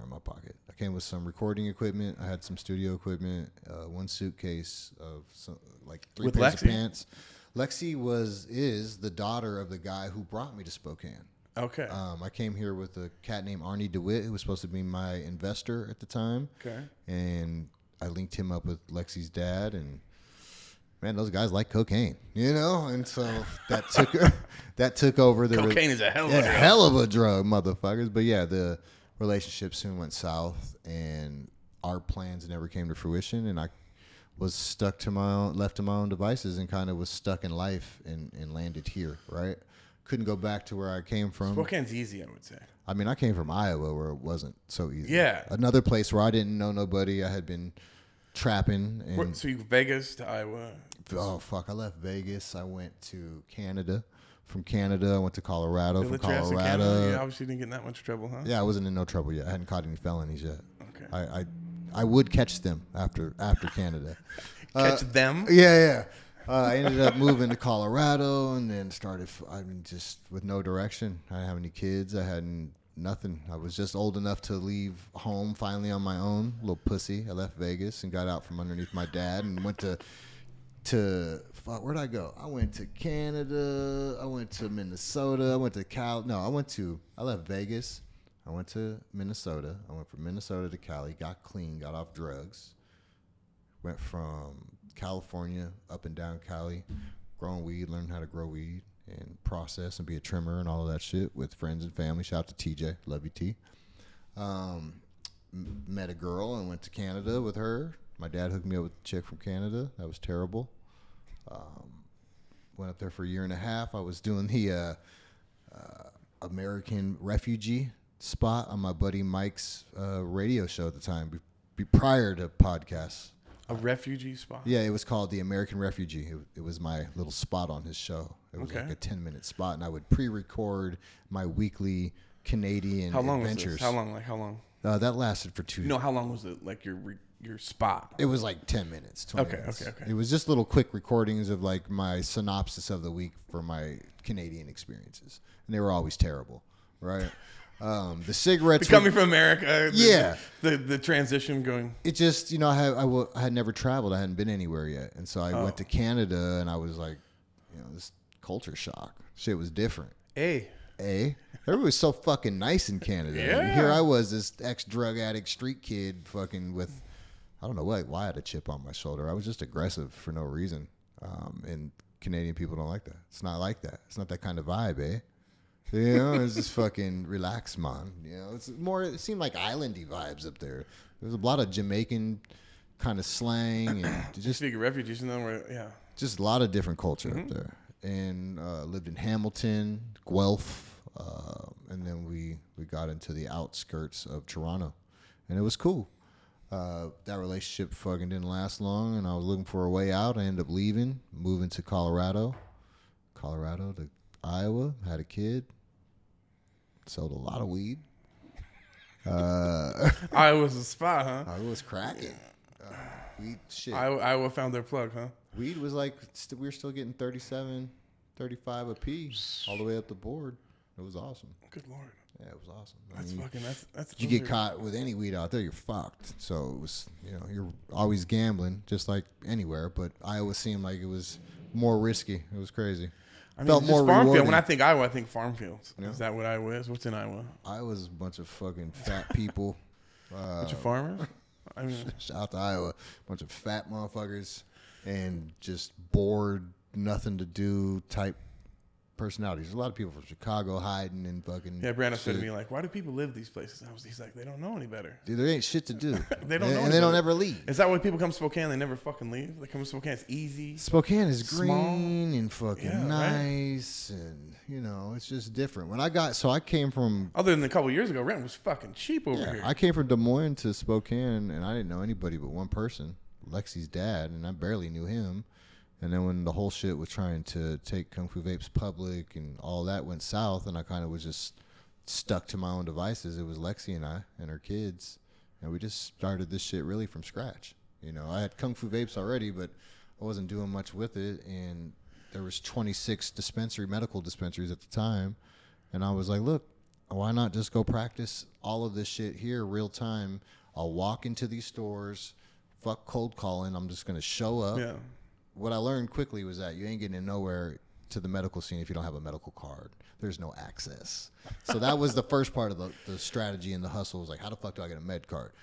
in my pocket. I came with some recording equipment. I had some studio equipment, one suitcase of like 3 pairs of pants. Lexi is the daughter of the guy who brought me to Spokane. Okay. I came here with a cat named Arnie DeWitt, who was supposed to be my investor at the time. Okay. And I linked him up with Lexi's dad, and man, those guys like cocaine, you know, and so that took over the cocaine is a hell of a drug, motherfuckers. But yeah, the relationship soon went south, and our plans never came to fruition, and I was left to my own devices, and kind of was stuck in life, and landed here, right? Couldn't go back to where I came from. Spokane's easy, I would say. I mean, I came from Iowa, where it wasn't so easy. Yeah. Another place where I didn't know nobody. I had been trapping. And so you Vegas to Iowa? Oh, fuck. I left Vegas. I went to Canada. From Canada, I went to Colorado. From Colorado. You obviously didn't get in that much trouble, huh? Yeah, I wasn't in no trouble yet. I hadn't caught any felonies yet. Okay. I would catch them after Canada. Catch them? Yeah. I ended up moving to Colorado, and then started, just with no direction. I didn't have any kids. I had nothing. I was just old enough to leave home finally on my own. Little pussy. I left Vegas and got out from underneath my dad and went to where'd I go? I went to Canada. I went to Minnesota. I went to I left Vegas. I went to Minnesota. I went from Minnesota to Cali, got clean, got off drugs. Went from California up and down Cali, growing weed, learning how to grow weed and process and be a trimmer and all of that shit with friends and family. Shout out to TJ, love you T. Met a girl and went to Canada with her. My dad hooked me up with a chick from Canada. That was terrible. Went up there for a year and a half. I was doing the American refugee spot on my buddy Mike's radio show at the time, prior to podcasts. A refugee spot? Yeah, it was called the American Refugee. It was my little spot on his show. It was like a 10-minute spot, and I would pre-record my weekly Canadian adventures. How long? How long? That lasted for 2 days. No, how long was it? Like your spot? It was like 10 minutes, 20 minutes. Okay. It was just little quick recordings of like my synopsis of the week for my Canadian experiences, and they were always terrible, right? The cigarettes coming from America. Yeah. The transition going. It just, I had never traveled. I hadn't been anywhere yet. And so I went to Canada, and I was like, this culture shock. Shit was different. Everybody was so fucking nice in Canada. Yeah. And here I was, this ex-drug addict street kid fucking with, I don't know why I had a chip on my shoulder. I was just aggressive for no reason. And Canadian people don't like that. It's not like that. It's not that kind of vibe, eh? It's just fucking relax, man. It's more. It seemed like islandy vibes up there. There's a lot of Jamaican kind of slang and just speaking of refugees, just a lot of different culture up there. And lived in Hamilton, Guelph, and then we got into the outskirts of Toronto, and it was cool. That relationship fucking didn't last long, and I was looking for a way out. I ended up leaving, moving to Colorado to Iowa, had a kid. Sold a lot of weed. Iowa's a spot, huh? Iowa was cracking. Weed, shit. Iowa found their plug, huh? Weed was like, we were still getting 37, 35 a piece all the way up the board. It was awesome. Good Lord. Yeah, it was awesome. That's You get caught with any weed out there, you're fucked. So it was, you're always gambling, just like anywhere. But Iowa seemed like it was more risky. It was crazy. I mean, Felt more farm rewarding. field. When I think Iowa, I think farm fields. Yeah. Is that what Iowa is? What's in Iowa? Iowa's a bunch of fucking fat people. Bunch of farmers. I mean, Shout out to Iowa. Bunch of fat motherfuckers and just bored, nothing to do type personalities. There's a lot of people from Chicago hiding and fucking. Yeah, Brandon said to me, like, why do people live these places? He's like, they don't know any better. Dude, there ain't shit to do. They don't know and they don't ever leave. Is that why people come to Spokane? They never fucking leave. They come to Spokane. It's easy. Spokane is green Small. and fucking nice, and it's just different. I came from. Other than a couple years ago, rent was fucking cheap over here. I came from Des Moines to Spokane, and I didn't know anybody but one person, Lexi's dad, and I barely knew him. And then when the whole shit was trying to take Kung Fu Vapes public and all that went south, and I kind of was just stuck to my own devices, it was Lexi and I and her kids, and we just started this shit really from scratch. I had Kung Fu Vapes already, but I wasn't doing much with it, and there was 26 medical dispensaries at the time, and I was like, look, why not just go practice all of this shit here real time? I'll walk into these stores, fuck cold calling, I'm just going to show up. Yeah. What I learned quickly was that you ain't getting nowhere to the medical scene if you don't have a medical card. There's no access. So that was the first part of the strategy and the hustle. Was like, how the fuck do I get a med card?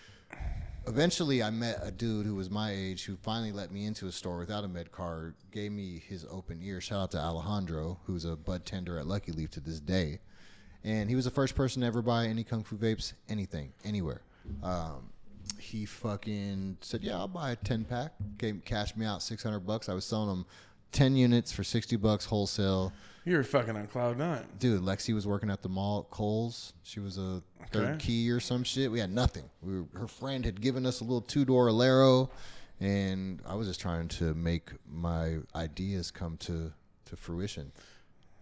Eventually, I met a dude who was my age who finally let me into a store without a med card, gave me his open ear. Shout out to Alejandro, who's a bud tender at Lucky Leaf to this day. And he was the first person to ever buy any Kung Fu Vapes, anything, anywhere. He fucking said, yeah, I'll buy a 10-pack. Cashed me out $600. I was selling them 10 units for $60 wholesale. You were fucking on cloud nine. Dude, Lexi was working at the mall at Kohl's. She was a third key or some shit. We had nothing. Her friend had given us a little 2-door Alero, and I was just trying to make my ideas come to fruition.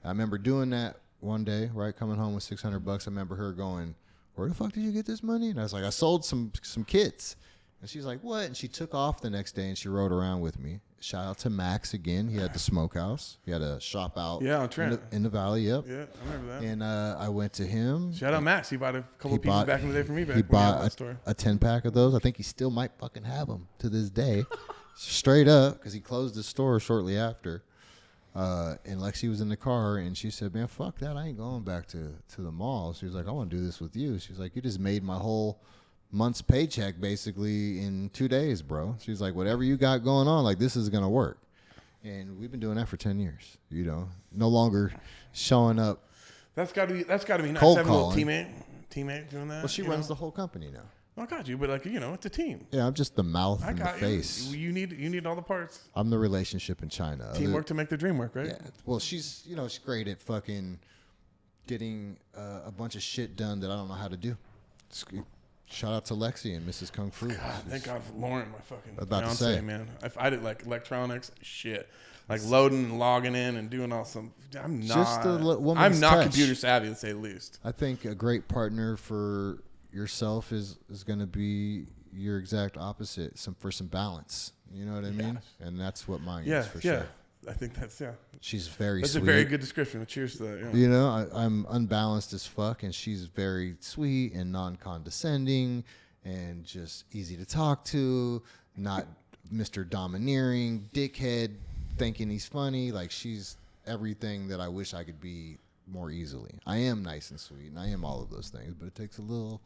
I remember doing that one day, right, coming home with $600. I remember her going, where the fuck did you get this money? And I was like, I sold some kits. And she's like, what? And she took off the next day and she rode around with me. Shout out to Max again. He had the smokehouse. He had a shop out on Trent. in the valley. Yep. Yeah, I remember that. And I went to him. Shout out Max. He bought a couple pieces back in the day for me. He bought a 10-pack of those. I think he still might fucking have them to this day. Straight up, because he closed his store shortly after. And Lexi was in the car, and she said, man, fuck that. I ain't going back to the mall. She was like, I want to do this with you. She was like, you just made my whole month's paycheck basically in 2 days, bro. She's like, whatever you got going on, like, this is going to work. And we've been doing that for 10 years, no longer showing up. That's got to be nice. Cold Having a little calling. teammate doing that. Well, she runs the whole company now. I got you, but it's a team. Yeah, I'm just the mouth and the got face. You need all the parts. I'm the relationship in China. Teamwork to make the dream work, right? Yeah. Well, she's she's great at fucking getting a bunch of shit done that I don't know how to do. Shout out to Lexi and Mrs. Kung Fu. God, thank God for Lauren, my fucking about fiance, to say, man. If I did like electronics, shit, like loading and logging in and doing all some. I'm not computer savvy, to say the least. I think a great partner for yourself is going to be your exact opposite. For some balance. You know what I mean? And that's what mine is for sure. I think that's She's very That's sweet. a very good description. Cheers to that. Yeah. I'm unbalanced as fuck, and she's very sweet and non-condescending and just easy to talk to, not Mr. Domineering, dickhead, thinking he's funny. Like, she's everything that I wish I could be more easily. I am nice and sweet, and I am all of those things, but it takes a little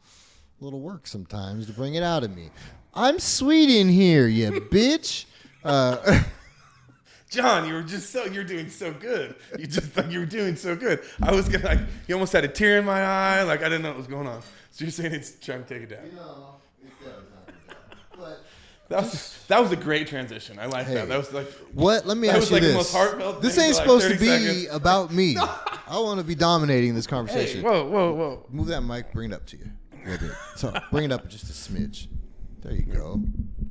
work sometimes to bring it out of me. I'm sweet in here, you bitch. John, you're doing so good. You were doing so good. I was gonna you almost had a tear in my eye. Like, I didn't know what was going on. So you're saying it's trying to take it down. It does. But that was a great transition. I like that. That was like what? Let me ask you this. The most heartfelt this thing ain't for supposed to 30 be seconds. about me. I want to be dominating this conversation. Hey, whoa. Move that mic. Bring it up to you. A little bit. So bring it up just a smidge. There you go.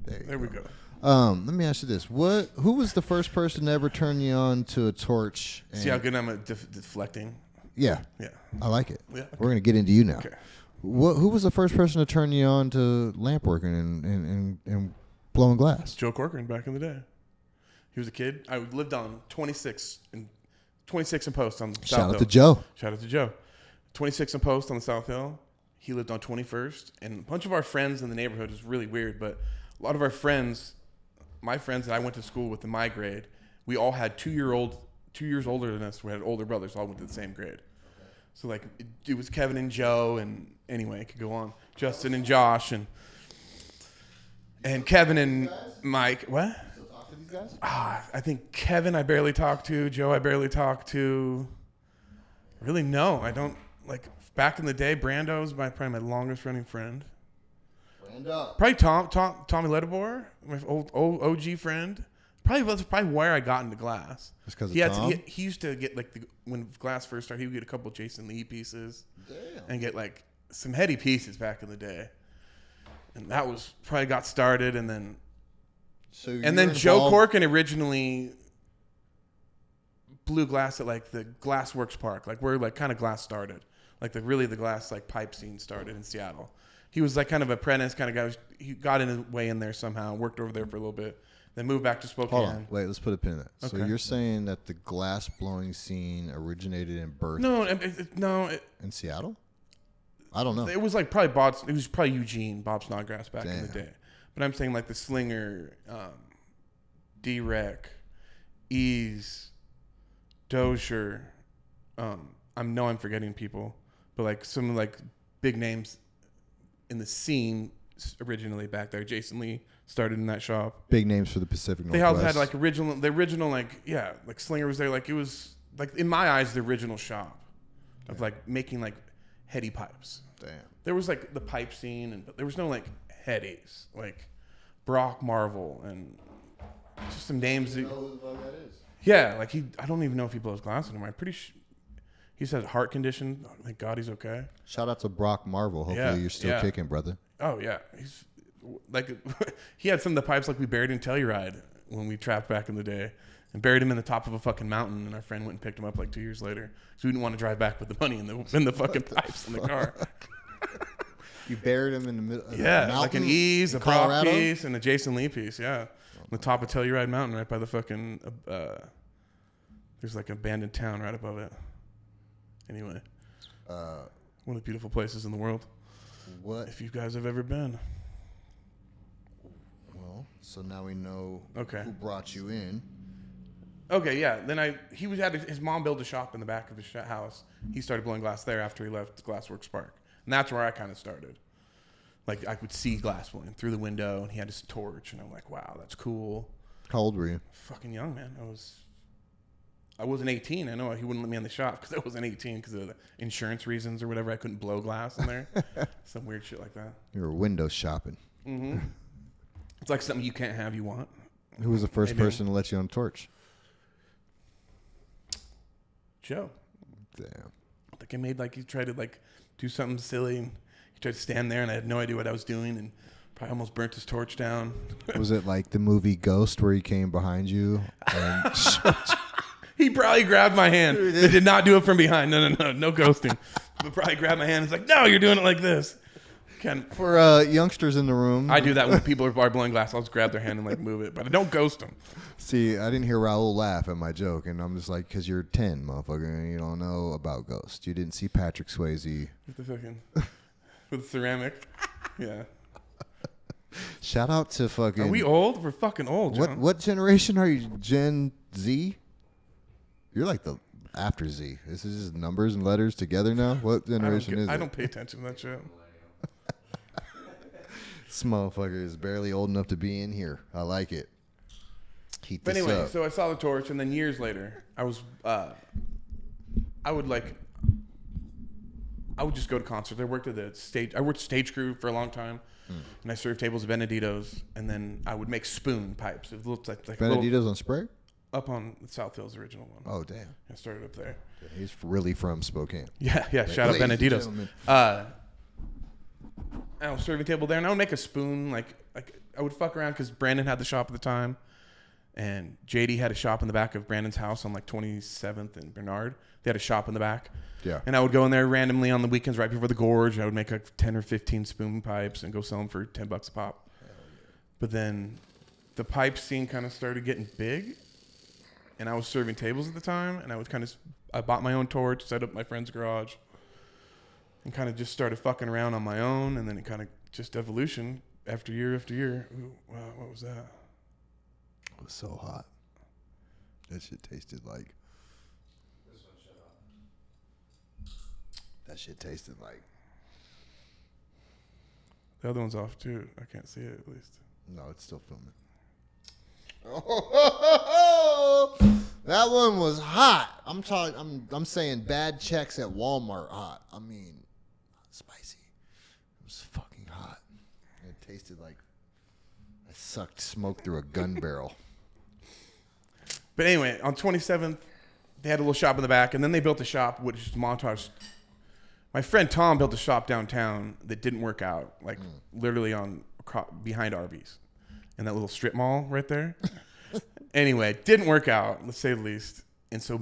There we go. Let me ask you this: who was the first person to ever turn you on to a torch? See how good I'm at deflecting? Yeah, I like it. Yeah, okay. We're gonna get into you now. Okay. Who was the first person to turn you on to lamp working and blowing glass? Joe Corcoran back in the day. He was a kid. I lived on 26 and Post on South Shout out Hill. to Joe. Shout out to Joe. 26 and Post on the South Hill. He lived on 21st. And a bunch of our friends in the neighborhood was really weird, but a lot of our friends, my friends that I went to school with in my grade, we all had 2 years older than us. We had older brothers, all went to the same grade. So like it was Kevin and Joe, and anyway, it could go on. Justin and Josh, and Kevin and Mike. What? Still talk to these guys? I think Kevin I barely talk to. Joe I barely talk to. Really, no, I don't. Like back in the day, Brando's probably my longest running friend. Brando. Probably Tommy Ledibor, my old OG friend. That's probably where I got into glass. Just because of Tom? He used to get like when glass first started, he would get a couple Jason Lee pieces. Damn. And get like some heady pieces back in the day. And that was probably got started, and then Joe Corkin originally blew glass at like the Glassworks Park, like where like kind of glass started, like the glass like pipe scene started in Seattle. He was like kind of apprentice kind of guy. He got in his way in there somehow, worked over there for a little bit, then moved back to Spokane. Hold on, wait, let's put a pin in that. Okay. So you're saying that the glass blowing scene originated in birth in Seattle? I don't know. It was like probably it was probably Eugene, Bob Snodgrass back in the Damn. day. But I'm saying like the Slinger, D-Rec, Ease, Dozier. I'm forgetting people, but like some like big names in the scene originally back there. Jason Lee started in that shop. Big names for the Pacific Northwest. They all had like the original like Slinger was there. Like it was like in my eyes the original shop of like making like heady pipes. Damn. There was like the pipe scene, and there was no like headies like Brock Marvel and just some names. You know who the fuck that is? Yeah, like I don't even know if he blows glass anymore. I'm pretty sure he said heart condition. Thank God he's okay. Shout out to Brock Marvel. Hopefully you're still kicking, brother. Oh yeah, he's like he had some of the pipes like we buried in Telluride when we trapped back in the day, and buried him in the top of a fucking mountain. And our friend went and picked him up like 2 years later, so we didn't want to drive back with the money in the fucking pipes in the car. You buried him in the middle. Like an Ease, a Brock Colorado? piece, and a Jason Lee piece. Yeah, on the top of Telluride Mountain, right by the fucking. There's like an abandoned town right above it. Anyway, one of the beautiful places in the world. What? If you guys have ever been. Well, so now we know Okay. who brought you in. Okay, yeah. Then his mom built a shop in the back of his house. He started blowing glass there after he left Glassworks Park, and that's where I kind of started. Like I could see glass blowing through the window, and he had his torch, and I'm like, wow, that's cool. How old were you? Fucking young, man. I wasn't 18. I know he wouldn't let me in the shop because I wasn't 18 because of the insurance reasons or whatever. I couldn't blow glass in there. Some weird shit like that. You were window shopping. Mm-hmm. It's like something you can't have, you want. Who was the first person to let you on torch? Joe. Damn. Like I made he tried to do something silly, and he tried to stand there, and I had no idea what I was doing, and probably almost burnt his torch down. Was it like the movie Ghost where he came behind you and He probably grabbed my hand. They did not do it from behind. No ghosting. But probably grabbed my hand. It's like, no, you're doing it like this. For youngsters in the room? I do that when people are blowing glass. I'll just grab their hand and move it, but I don't ghost them. See, I didn't hear Raul laugh at my joke, and I'm just like, because you're 10, motherfucker, and you don't know about Ghost. You didn't see Patrick Swayze. With the fucking with ceramic. Yeah. Shout out to fucking. Are we old? We're fucking old, John. What generation are you? Gen Z? You're like the after Z. This is just numbers and letters together now. What generation is it? I don't pay attention to that shit. This motherfucker is barely old enough to be in here. I like it. Heat But this anyway, up. so I saw the torch, and then years later, I would just go to concerts. I worked at the stage. I worked stage crew for a long time, and I served tables at Benedito's, and then I would make spoon pipes. It looked like Benedito's on Sprague? up on South Hill's original one. Oh, damn. I started up there. He's really from Spokane. Yeah. Shout out ladies and Benedito's. gentlemen. I was serving table there, and I would make a spoon. Like I would fuck around because Brandon had the shop at the time, and JD had a shop in the back of Brandon's house on 27th and Bernard. They had a shop in the back. Yeah. And I would go in there randomly on the weekends right before the gorge. I would make 10 or 15 spoon pipes and go sell them for $10 a pop. But then the pipe scene kind of started getting big, and I was serving tables at the time, and I bought my own torch, set up my friend's garage, and kind of just started fucking around on my own, and then it kind of just evolution after year after year. Ooh, wow, what was that? It was so hot. That shit tasted like. This one shut off. That shit tasted like. The other one's off too. I can't see it at least. No, it's still filming. Oh, that one was hot. I'm saying bad checks at Walmart hot. I mean, spicy. It was fucking hot. It tasted like I sucked smoke through a gun barrel. But anyway, on 27th, they had a little shop in the back, and then they built a shop, which is Montage. My friend Tom built a shop downtown that didn't work out, like literally behind Arby's, in that little strip mall right there. Anyway, didn't work out, let's say the least. And so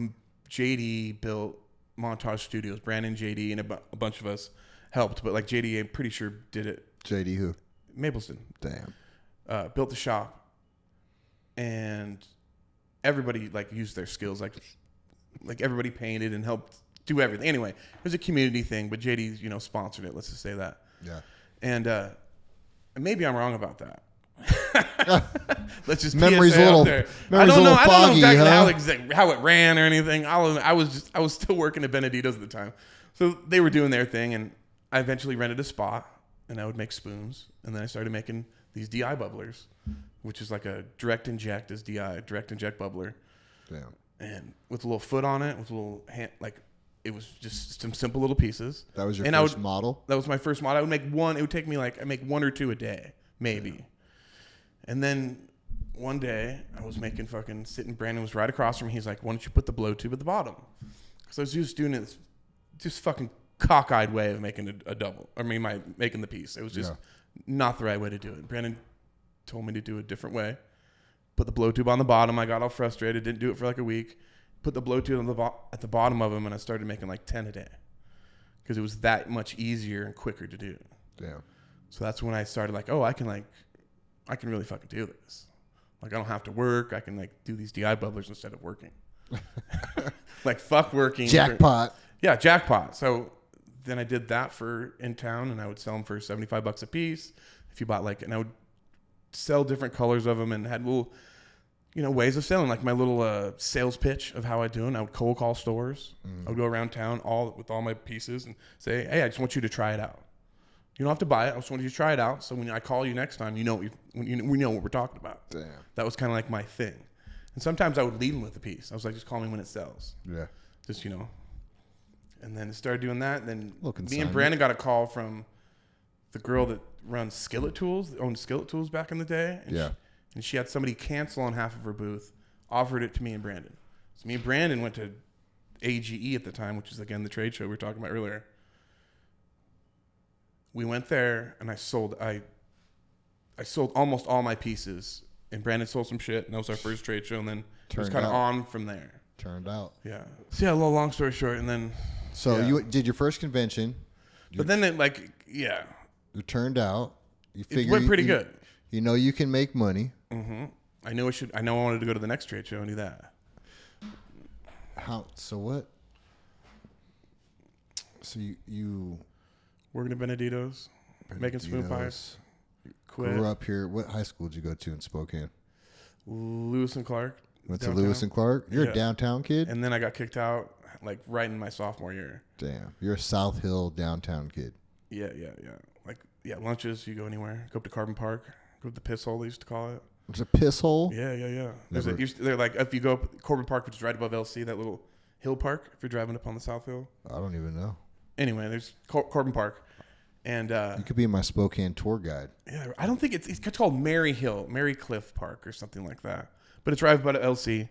JD built Montage Studios. Brandon, JD, and a bunch of us helped, but like JD, I'm pretty sure did it. JD who? Mapleston. Damn. Built the shop, and everybody like used their skills, like everybody painted and helped do everything. Anyway, it was a community thing, but JD, sponsored it. Let's just say that. Yeah. And maybe I'm wrong about that. Let's just memory's PSA a little. out there. Memory's I don't know foggy, exactly how it ran or anything. I was still working at Benedito's at the time, so they were doing their thing, and I eventually rented a spot, and I would make spoons, and then I started making these DI bubblers, which is like a direct inject bubbler. Damn. And with a little foot on it, with a little hand, like it was just some simple little pieces. That was your first model? That was my first model. I would make one. It would take me I make one or two a day, maybe. Yeah. And then one day I was making Brandon was right across from me. He's like, why don't you put the blow tube at the bottom? Because I was just doing it just fucking cockeyed way of making a double. Making the piece. It was just not the right way to do it. Brandon told me to do it a different way. Put the blow tube on the bottom. I got all frustrated. Didn't do it for like a week. Put the blow tube at the bottom of them, and I started making like 10 a day because it was that much easier and quicker to do. Damn. So that's when I started I can really fucking do this. Like I don't have to work. I can do these DI bubblers instead of working. Like fuck working. Jackpot. Yeah, jackpot. So then I did that for in town, and I would sell them for $75 a piece. If you bought and I would sell different colors of them, and had little, ways of selling, like my little sales pitch of how I do it. I would cold call stores. I would go around town with all my pieces and say, hey, I just want you to try it out. You don't have to buy it. I just want you to try it out. So when I call you next time, we know what we're talking about. Damn. That was kind of like my thing. And sometimes I would leave them with a piece. I was like, just call me when it sells. Yeah. Just, And then it started doing that. And then me and Simon. Brandon got a call from the girl that runs Skillet Tools, owned Skillet Tools back in the day. And she had somebody cancel on half of her booth, offered it to me and Brandon. So me and Brandon went to AGE at the time, which is, again, the trade show we were talking about earlier. We went there, and I sold almost all my pieces, and Brandon sold some shit, and that was our first trade show, and then it was kind of on from there. Turned out. Yeah. So, yeah, a little long story short, and then... So you did your first convention. But then it, It turned out. You figured it went pretty good. You can make money. Mm-hmm. I know I wanted to go to the next trade show and do that. So what? So you working at Benedito's, making spoon pies. Quit. Grew up here. What high school did you go to in Spokane? Lewis and Clark. Went to Lewis and Clark? You're a downtown kid? And then I got kicked out right in my sophomore year. Damn. You're a South Hill downtown kid. Yeah. Lunches, you go anywhere. Go up to Carbon Park. Go up the piss hole, they used to call it. There's a piss hole? Yeah. They're if you go up Corbin Park, which is right above LC, that little hill park, if you're driving up on the South Hill. I don't even know. Anyway, there's Corbin Park. And you could be my Spokane tour guide. Yeah, I don't think it's called Mary Cliff Park or something like that. But it's right above LC.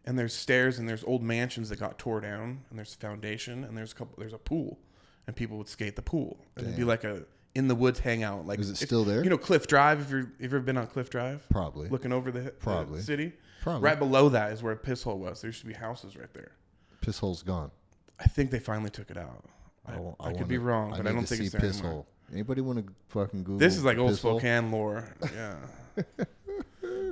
And there's stairs, and there's old mansions that got tore down, and there's a foundation, and there's a pool, and people would skate the pool. And it'd be like a in the woods hangout. Is it still there? Cliff Drive. If you've ever been on Cliff Drive, probably looking over the city. Probably right below that is where a piss hole was. There used to be houses right there. Piss hole's gone. I think they finally took it out. I could be wrong, but I don't think it's there piss anymore. Hole. Anybody want to fucking Google? This is like old Piss Hole? Spokane lore. Yeah.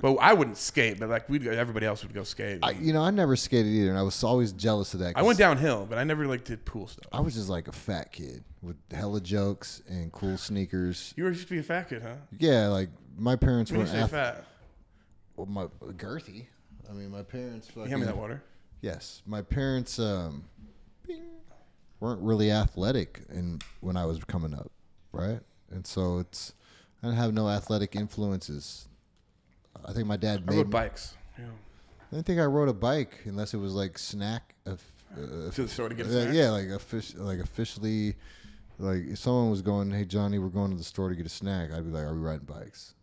But I wouldn't skate. But like everybody else would go skate. I never skated either, and I was always jealous of that. I went downhill, but I never like did pool stuff. I was just like a fat kid with hella jokes and cool sneakers. You were used to be a fat kid, huh? Yeah, like my parents When weren't you say fat, well, my girthy. I mean, my parents. you hand me that water. Yes, my parents weren't really athletic when I was coming up, right? And so I didn't have no athletic influences. I think my dad I made rode bikes. Yeah. I didn't think I rode a bike unless it was like snack. To the store to get a snack? Yeah, like officially, like if someone was going, hey Johnny, we're going to the store to get a snack, I'd be like, are we riding bikes?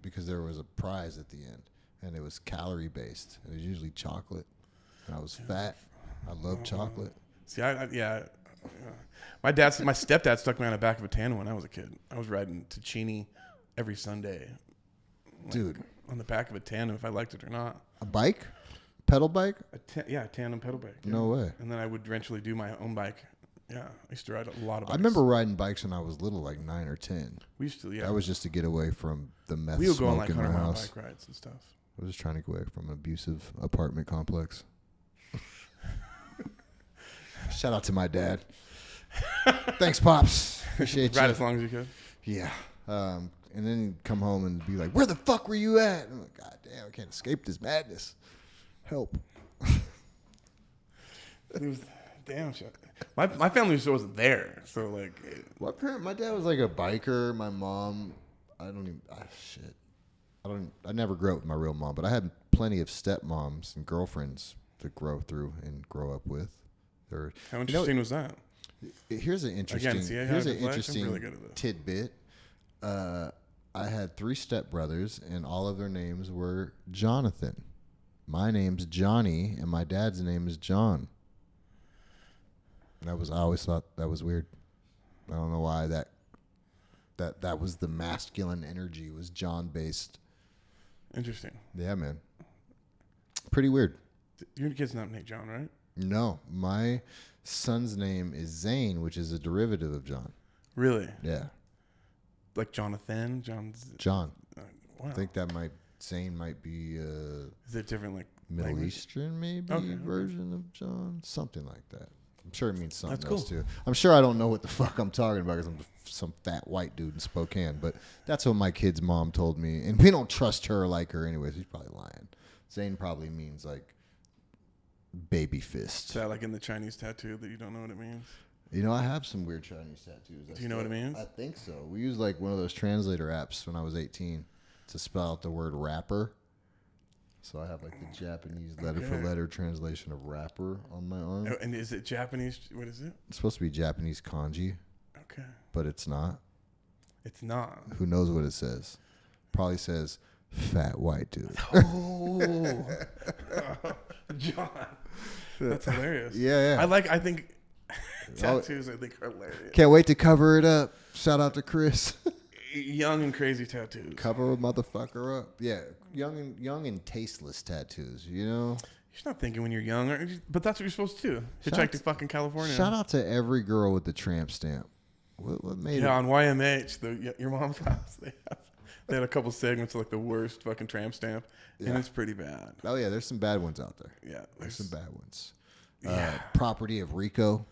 Because there was a prize at the end, and it was calorie based. It was usually chocolate, and I was fat. I love chocolate. See, my stepdad stuck me on the back of a tandem when I was a kid. I was riding to Cheney every Sunday, Dude, on the back of a tandem, if I liked it or not. a bike, pedal bike? A tandem pedal bike. Yeah. No way. And then I would eventually do my own bike. Yeah, I used to ride a lot of bikes. I remember riding bikes when I was little, like 9 or 10. We used to, yeah. That was just to get away from the meth We would go on like smoke in our 100-mile house. bike rides and stuff. I was just trying to get away from an abusive apartment complex. Shout out to my dad. Thanks, Pops. Appreciate Ride you. as long as you could. Yeah. And then he'd come home and be like, where the fuck were you at? I'm like, God damn, I can't escape this madness. Help. Damn shit. My family just wasn't there. So, like. My dad was like a biker. My mom, I never grew up with my real mom, but I had plenty of stepmoms and girlfriends to grow through and grow up with. How interesting was that? Here's an interesting, really good at this. tidbit. I had 3 stepbrothers, and all of their names were Jonathan. My name's Johnny, and my dad's name is John. And I always thought that was weird. I don't know why that was the masculine energy, was John based. Interesting. Yeah, man. Pretty weird. Your kid's not named John, right? No, my son's name is Zane, which is a derivative of John. Really? Yeah. Like Jonathan? John. Wow. I think Zane might be Is it different, like Middle language? Eastern maybe version of John, something like that. I'm sure it means something That's else cool. too. I'm sure I don't know what the fuck I'm talking about because I'm some fat white dude in Spokane, but that's what my kid's mom told me, and we don't trust her like her anyways. She's probably lying. Zane probably means like baby fist. Is that like in the Chinese tattoo that you don't know what it means? I have some weird Chinese tattoos. Do you know what it means? I think so. We used like one of those translator apps when I was 18 to spell out the word rapper. So I have like the Japanese letter for letter translation of rapper on my arm. Oh, and is it Japanese? What is it? It's supposed to be Japanese kanji, Okay. but it's not. It's not. Who knows what it says? Probably says fat white dude. Oh. John. That's hilarious. Yeah. I think tattoos are hilarious. Can't wait to cover it up. Shout out to Chris. Young and crazy tattoos. Cover a motherfucker up. Yeah. Young and tasteless tattoos, You're not thinking when you're young, but that's what you're supposed to do. Hitchhike to fucking California. Shout out to every girl with the tramp stamp. What made it? Yeah, on YMH, your mom's house, they had a couple segments of like the worst fucking tramp stamp, and it's pretty bad. Oh yeah, there's some bad ones out there. Yeah, There's some bad ones. Yeah. Property of Rico.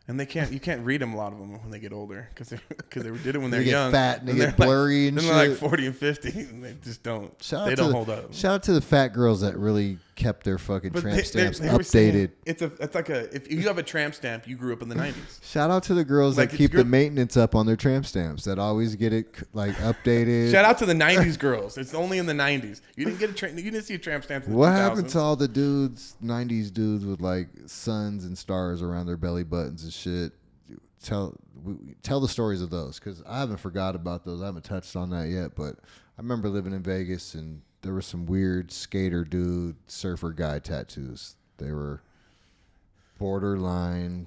And you can't read them, a lot of them, when they get older, because they did it when they're They get young. fat and they they're get blurry and then they're like shit. 40 and 50, and they just don't. They don't hold up. Shout out to the fat girls that really kept their fucking But tramp stamps they were saying updated. it's like if you have a tramp stamp, you grew up in the 90s. Shout out to the girls Like, that keep the maintenance up on their tramp stamps, that always get it like updated. Shout out to the 90s girls. It's only in the 90s. You didn't see a tramp stamp in the What 2000s. happened to all the dudes, 90s dudes with like suns and stars around their belly buttons and shit? Tell the stories of those, because I haven't forgot about those. I haven't touched on that yet, but I remember living in Vegas and there were some weird skater dude, surfer guy tattoos. They were borderline,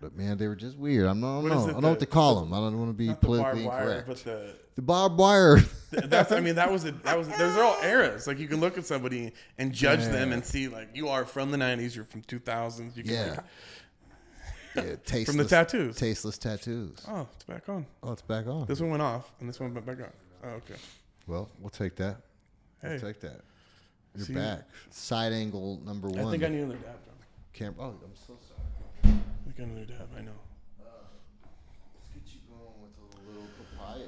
but man, they were just weird. I don't know what to call them. I don't want to be politically incorrect. But the barbed wire. those are all eras. Like, you can look at somebody and judge them and see, like, you are from the 90s, you're from 2000s. You can tasteless, from the tattoos. Tasteless tattoos. Oh, it's back on. Oh, it's back on. This one went off, and this one went back on. Oh, okay. Well, we'll take that. Hey. I'll take that. You're See? back. Side angle number 1. I think I need another dab, though. Oh, I'm so sorry. I think I need another dab. I know. Let's get you going with a little papaya.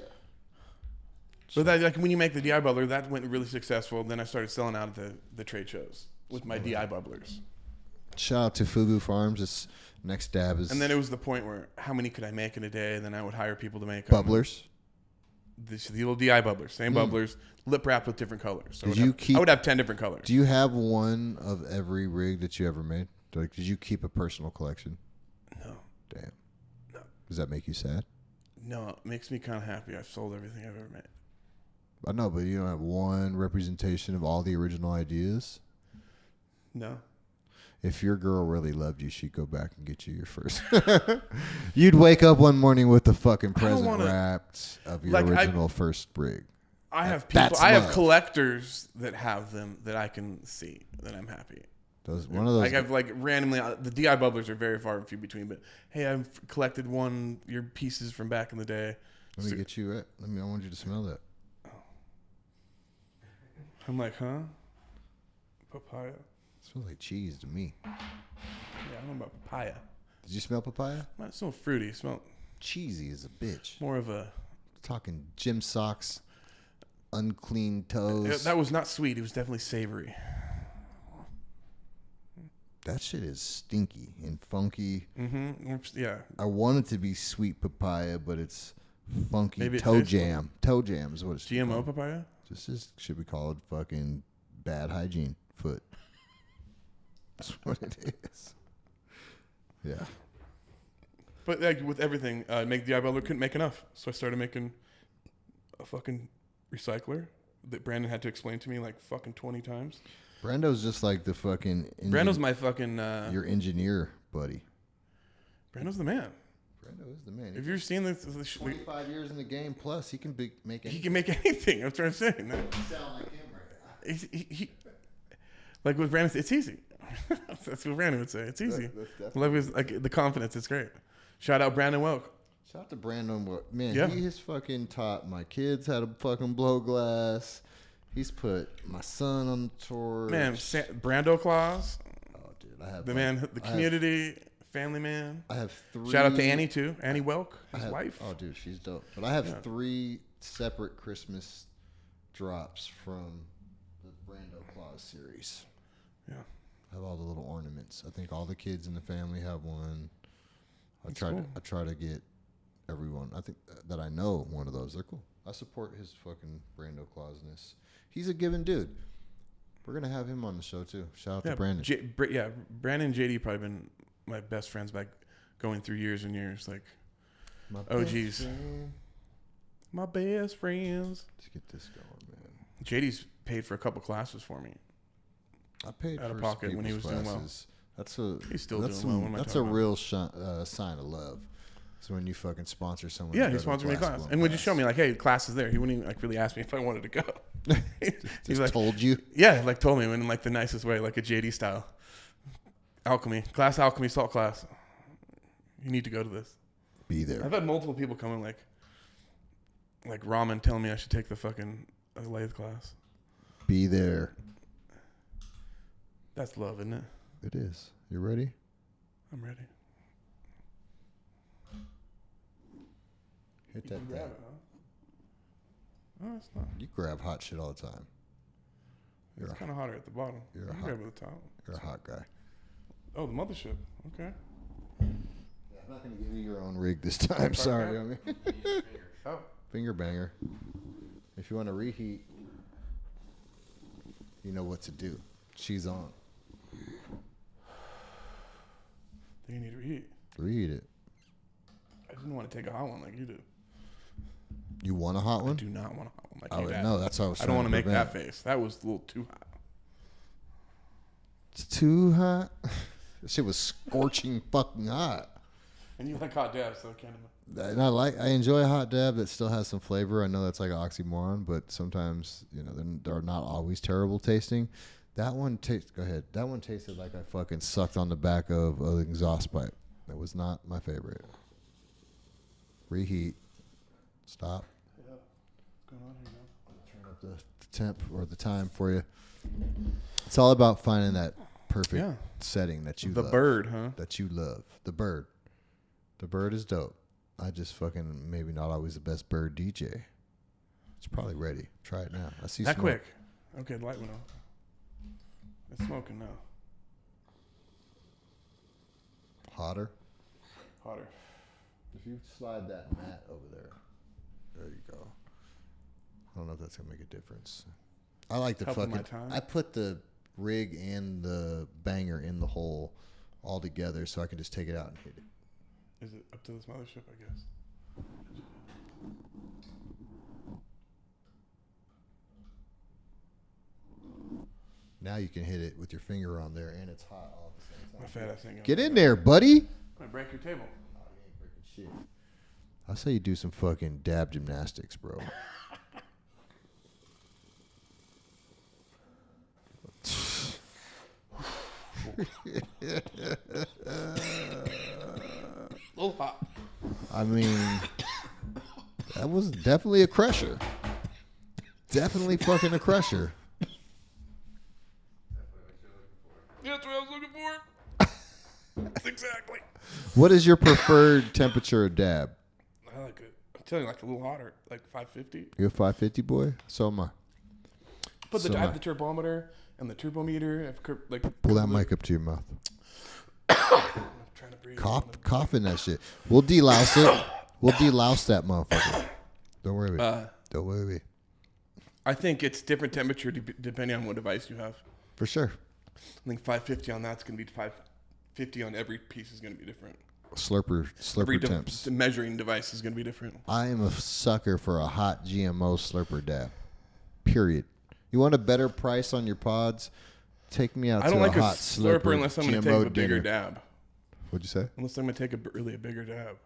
But that, like when you make the DI bubbler, that went really successful. Then I started selling out at the trade shows with my DI bubblers. Shout out to Fugu Farms. This next dab is And then it was the point where how many could I make in a day? And then I would hire people to make them. bubblers. The little DI bubblers, same bubblers, lip wrapped with different colors. So I would have 10 different colors. Do you have one of every rig that you ever made? Like, did you keep a personal collection? No. Damn. No. Does that make you sad? No, it makes me kind of happy. I've sold everything I've ever made. I know, but you don't have one representation of all the original ideas. No. If your girl really loved you, she'd go back and get you your first. You'd wake up one morning with the fucking present wrapped of your original first rig. I have people. I have collectors that have them that I can see that I'm happy. One of those. Like I've like randomly the DI bubblers are very far and few between, but hey, I've collected your pieces from back in the day. Let me get you it. I want you to smell that. I'm like, huh? Papaya. It smells like cheese to me. Yeah, I don't know about papaya. Did you smell papaya? It smells fruity. It smells cheesy as a bitch. More of a talking gym socks, unclean toes. That was not sweet. It was definitely savory. That shit is stinky and funky. Mm-hmm. Yeah. I want it to be sweet papaya, but it's funky Maybe toe jam. Toe jam is what it's GMO called. papaya? This should be called fucking bad hygiene foot. That's what it is. Yeah. But like with everything, make the eyeballer couldn't make enough, so I started making a fucking recycler that Brandon had to explain to me like fucking 20 times. Brando's just like the fucking. Brando's my fucking. Your engineer buddy. Brando's the man. Brando is the man. If you're seeing this, 25 years in the game plus, he can make anything. He can make anything. I'm trying to say. You sound like him right now. He like with Brandon, it's easy. That's what Brandon would say. It's easy. Love his like the confidence. It's great. Shout out Brandon Welk. Shout out to Brandon. Man, yeah. He has fucking taught my kids how to fucking blow glass. He's put my son on the tour. Man, Brando Claus. Oh, dude, I have the community, family man. I have 3. Shout out to Annie too. Annie Welk, his wife. Oh, dude, she's dope. But I have 3 separate Christmas drops from the Brando Claus series. Yeah. I have all the little ornaments. I think all the kids in the family have one. I try to get everyone. I think that I know one of those. They're cool. I support his fucking Brando Clausness. He's a giving dude. We're gonna have him on the show too. Shout out to Brandon. Brandon and JD probably been my best friends back going through years and years. Like, OGs. My best friends. Let's get this going, man. JD's paid for a couple classes for me. I paid out for of pocket when he was classes. Doing well. He's still doing well. That's a real sign of love. So when you fucking sponsor someone, yeah, he sponsored me a class, and would just show me like, hey, class is there. He wouldn't even like really ask me if I wanted to go. He's like, told you, yeah, like told me in like the nicest way, like a JD style. Alchemy salt class. You need to go to this. Be there. I've had multiple people come in like Ramen telling me I should take the fucking lathe class. Be there. That's love, isn't it? It is. You ready? I'm ready. Hit that thing. Grab it, huh? Oh, it's not. You grab hot shit all the time. It's kind of hotter at the bottom. Grab it at the top. You're a hot guy. Oh, the mothership. Okay. Yeah, I'm not going to give you your own rig this time. Sorry. Oh. Finger banger. If you want to reheat, you know what to do. She's on. Do you need to reheat? Reheat it. I didn't want to take a hot one like you do. You want a hot one? I do not want a hot one. I would know. That's how I was. I don't want to make that face. That was a little too hot. It's too hot. This shit was scorching fucking hot. And you like hot dabs, so kind of. And I enjoy a hot dab that still has some flavor. I know that's like an oxymoron, but sometimes they're not always terrible tasting. That one Go ahead. That one tasted like I fucking sucked on the back of an exhaust pipe. That was not my favorite. Reheat. Stop. Yeah. What's going on here now? Turn up up the temp or the time for you. It's all about finding that perfect setting that you love. The bird, huh? That you love. The bird. The bird is dope. I just fucking maybe not always the best bird DJ. It's probably ready. Try it now. I see that smoke. quick. Okay, the light went off. It's smoking now. Hotter. If you slide that mat over there you go. I don't know if that's gonna make a difference. I like the Helping fucking. my time. I put the rig and the banger in the hole all together, so I can just take it out and hit it. Is it up to this mothership? I guess. Now you can hit it with your finger on there, and it's hot all at the same time. My fat ass thing. Get in there, buddy. I'm gonna break your table. Oh, you ain't breaking shit. I say you do some fucking dab gymnastics, bro. little hot. I mean, that was definitely a crusher. Definitely fucking a crusher. That's what I was looking for. That's exactly. What is your preferred temperature of dab? I like it. I'm telling you, like a little hotter, like 550. You're a 550 boy? So am I. But So I have am the turbometer and the turbometer. Pull that mic up to your mouth. I'm trying to breathe. Cough in that shit. We'll delouse it. We'll delouse that motherfucker. Don't worry about it. Don't worry about it. I think it's different temperature depending on what device you have. For sure. I think 550 on that's going to be 550 on every piece is going to be different. Slurper temps. The measuring device is going to be different. I am a sucker for a hot GMO slurper dab. Period. You want a better price on your pods? Take me out I don't to like a a hot slurper unless I'm going to GMO take a bigger dinner. dab. What'd you say? Unless I'm going to take a bigger dab.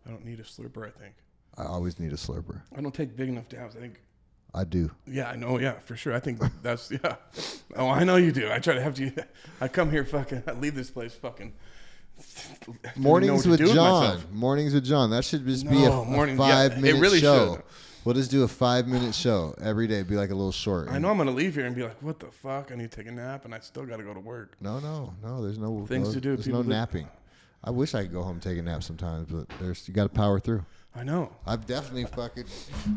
I don't need a slurper, I think. I always need a slurper. I don't take big enough dabs. I think. I do. Yeah, I know. Yeah, for sure. I think that's, yeah. Oh, I know you do. I try to have you. I come here fucking, I leave this place fucking. Mornings with John. Mornings with John. That should just be a 5-minute really show. should. We'll just do a 5-minute show every day. Be like a little short. I know I'm going to leave here and be like, what the fuck? I need to take a nap and I still got to go to work. No. There's no Things to do. There's no napping. I wish I could go home and take a nap sometimes, but you got to power through. I know. I've definitely fucking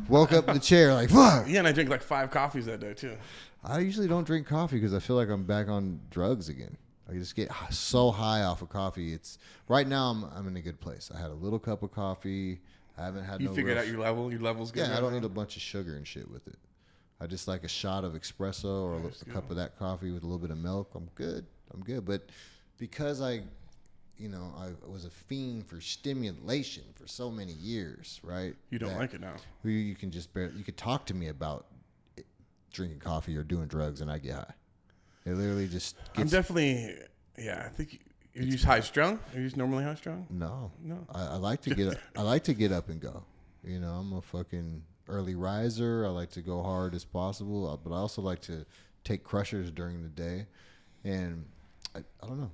woke up in the chair like, fuck. Yeah, and I drink like 5 coffees that day too. I usually don't drink coffee because I feel like I'm back on drugs again. I just get so high off of coffee. It's right now I'm in a good place. I had a little cup of coffee. I haven't had You figured out your level. Your level's good. Yeah, I don't need a bunch of sugar and shit with it. I just like a shot of espresso or a cup of that coffee with a little bit of milk. I'm good. But because I was a fiend for stimulation for so many years, right? You don't like it now. You can just you could talk to me about drinking coffee or doing drugs and I get high. It literally just gets... I'm definitely, I think you use high strung? Are you normally high strung? No. I like to get I like to get up and go. You know, I'm a fucking early riser. I like to go hard as possible, but I also like to take crushers during the day. And I don't know.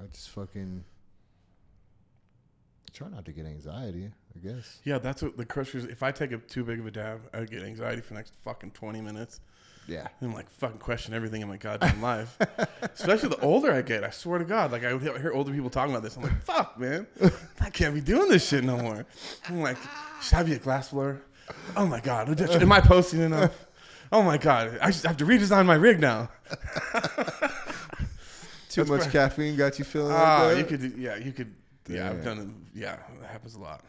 I just fucking try not to get anxiety, I guess. Yeah, that's what the crushers. If I take too big of a dab, I get anxiety for the next fucking 20 minutes. Yeah. And I'm like fucking question everything in my goddamn life. Especially the older I get, I swear to God. Like I would hear older people talking about this. I'm like, fuck, man. I can't be doing this shit no more. I'm like, should I be a glass blower? Oh my God. Am I posting enough? Oh my God. I just have to redesign my rig now. Too much caffeine got you feeling like that? You could. Yeah, I've done it. Yeah, that happens a lot.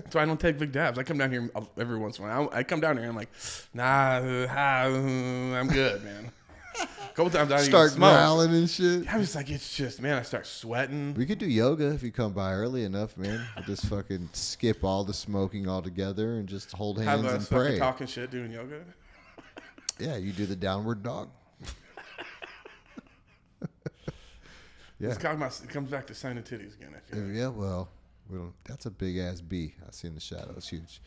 So I don't take big dabs. I come down here every once in a while. I come down here and I'm like, nah, I'm good, man. A couple times I start growling and shit. I'm just like, it's just, man, I start sweating. We could do yoga if you come by early enough, man. We'll just fucking skip all the smoking altogether and just hold hands and pray. Talking shit, doing yoga. Yeah, you do the downward dog. Yeah. It comes back to signing titties again, I feel. Yeah, well, that's a big ass B. I see in the shadow. It's huge.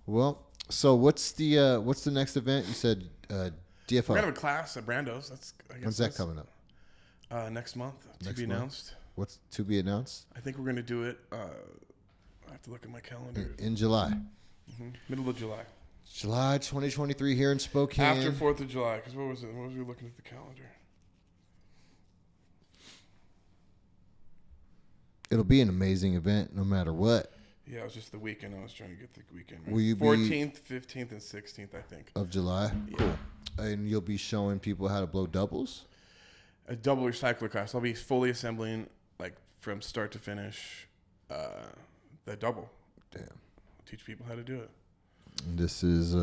Well, so what's the next event? You said DFO. We're gonna have a class at Brando's. When's that coming up? Next month. Next be month? announced. What's to be announced? I think we're gonna do it. I have to look at my calendar. In July. Middle of July. July 2023 here in Spokane. After 4th of July, because what was it? What was we looking at the calendar? It'll be an amazing event no matter what. Yeah, it was just the weekend. I was trying to get the weekend right. Will you 14th, 15th, and 16th, I think. Of July? Yeah. Cool. And you'll be showing people how to blow doubles? A double recycler class. I'll be fully assembling, like, from start to finish, the double. Damn. Teach people how to do it. And this is...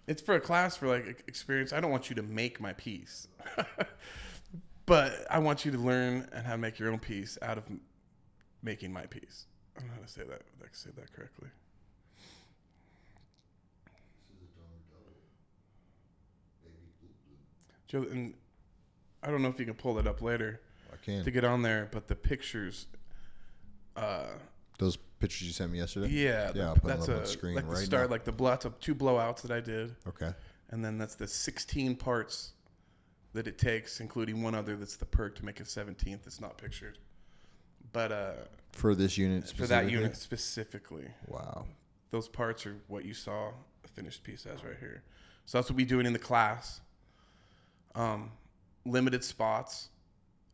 It's for a class for, like, experience. I don't want you to make my piece. But I want you to learn and how to make your own piece out of making my piece. I don't know how to say that. I can say that correctly. Joe, and I don't know if you can pull that up later. I can. To get on there, but the pictures. Those pictures you sent me yesterday? Yeah, I'll put that's them up on the screen like right the start, now. like the that's 2 blowouts that I did. Okay. And then that's the 16 parts that it takes, including one other that's the perk to make a 17th. That's not pictured, but for this unit specifically? for that unit specifically. Wow. Those parts are what you saw a finished piece as right here. So that's what we're doing in the class. Limited spots.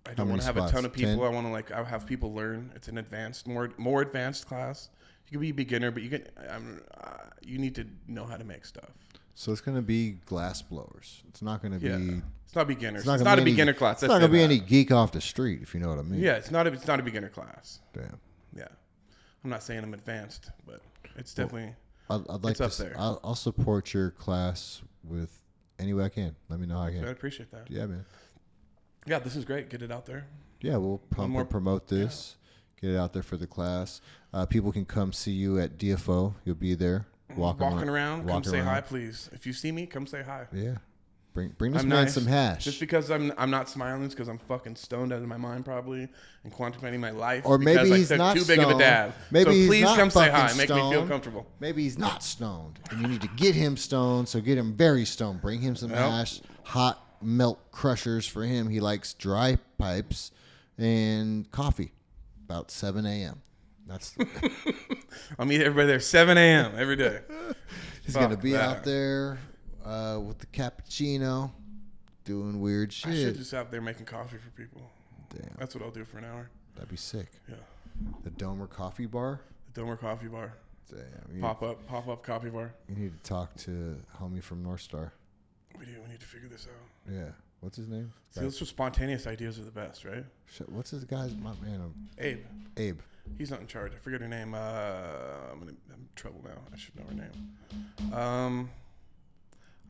I don't want to have a ton of people. 10? I want to I'll have people learn. It's an advanced, more advanced class. You can be a beginner, but you need to know how to make stuff. So it's going to be glass blowers. It's not going to be... It's not beginner. It's not not a beginner class. It's not going to be any geek off the street, if you know what I mean. Yeah, it's not a beginner class. Damn. Yeah. I'm not saying I'm advanced, but it's definitely... I'd like it's up there. I'll support your class with any way I can. Let me know how I can. I appreciate that. Yeah, man. Yeah, this is great. Get it out there. Yeah, we'll pump and promote this. Yeah. Get it out there for the class. People can come see you at DFO. You'll be there walking around. Come say hi, please. If you see me, come say hi. Yeah. Bring this man some hash. Just because I'm not smiling is because I'm fucking stoned out of my mind probably and contemplating my life. Or maybe because he's I took not too big of a dab. Maybe so he's please not come say hi. fucking Make me feel stoned. comfortable. Maybe he's not stoned, and you need to get him stoned. So get him very stoned. Bring him some hash, hot milk crushers for him. He likes dry pipes and coffee. About 7 a.m. That's. I'll meet everybody there 7 a.m. every day. He's gonna be out there with the cappuccino, doing weird shit. I should just out there making coffee for people. Damn, that's what I'll do for an hour. That'd be sick. Yeah. The Domer Coffee Bar. The Domer Coffee Bar. Damn. Pop up coffee bar. You need to talk to homie from North Star. We need to figure this out. Yeah. What's his name? See, those spontaneous ideas are the best, right? What's his guy's my man? Abe. Abe. He's not in charge. I forget her name. I'm in trouble now. I should know her name.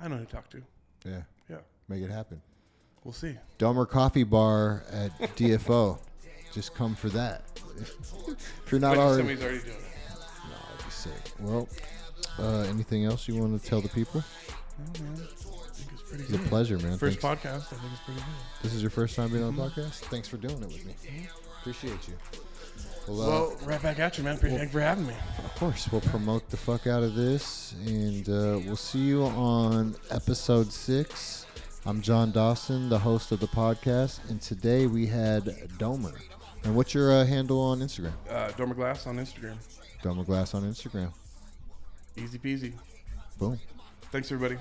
I know who to talk to. Yeah. Yeah. Make it happen. We'll see. Domer Coffee Bar at DFO. Just come for that. If you're not already. Somebody's already doing it. No, that'd be sick. Well, anything else you want to tell the people? No, man. I think it's pretty It's good. a pleasure, man. First Thanks. podcast. I think it's pretty good. This is your first time being on the podcast? Thanks for doing it with me. Appreciate you. Well, right back at you, man. Thank you for having me. Of course. We'll promote the fuck out of this. And we'll see you on episode 6. I'm John Dawson, the host of the podcast. And today we had Domer. And what's your handle on Instagram? Domer Glass on Instagram. Domer Glass on Instagram. Easy peasy. Boom. Thanks, everybody.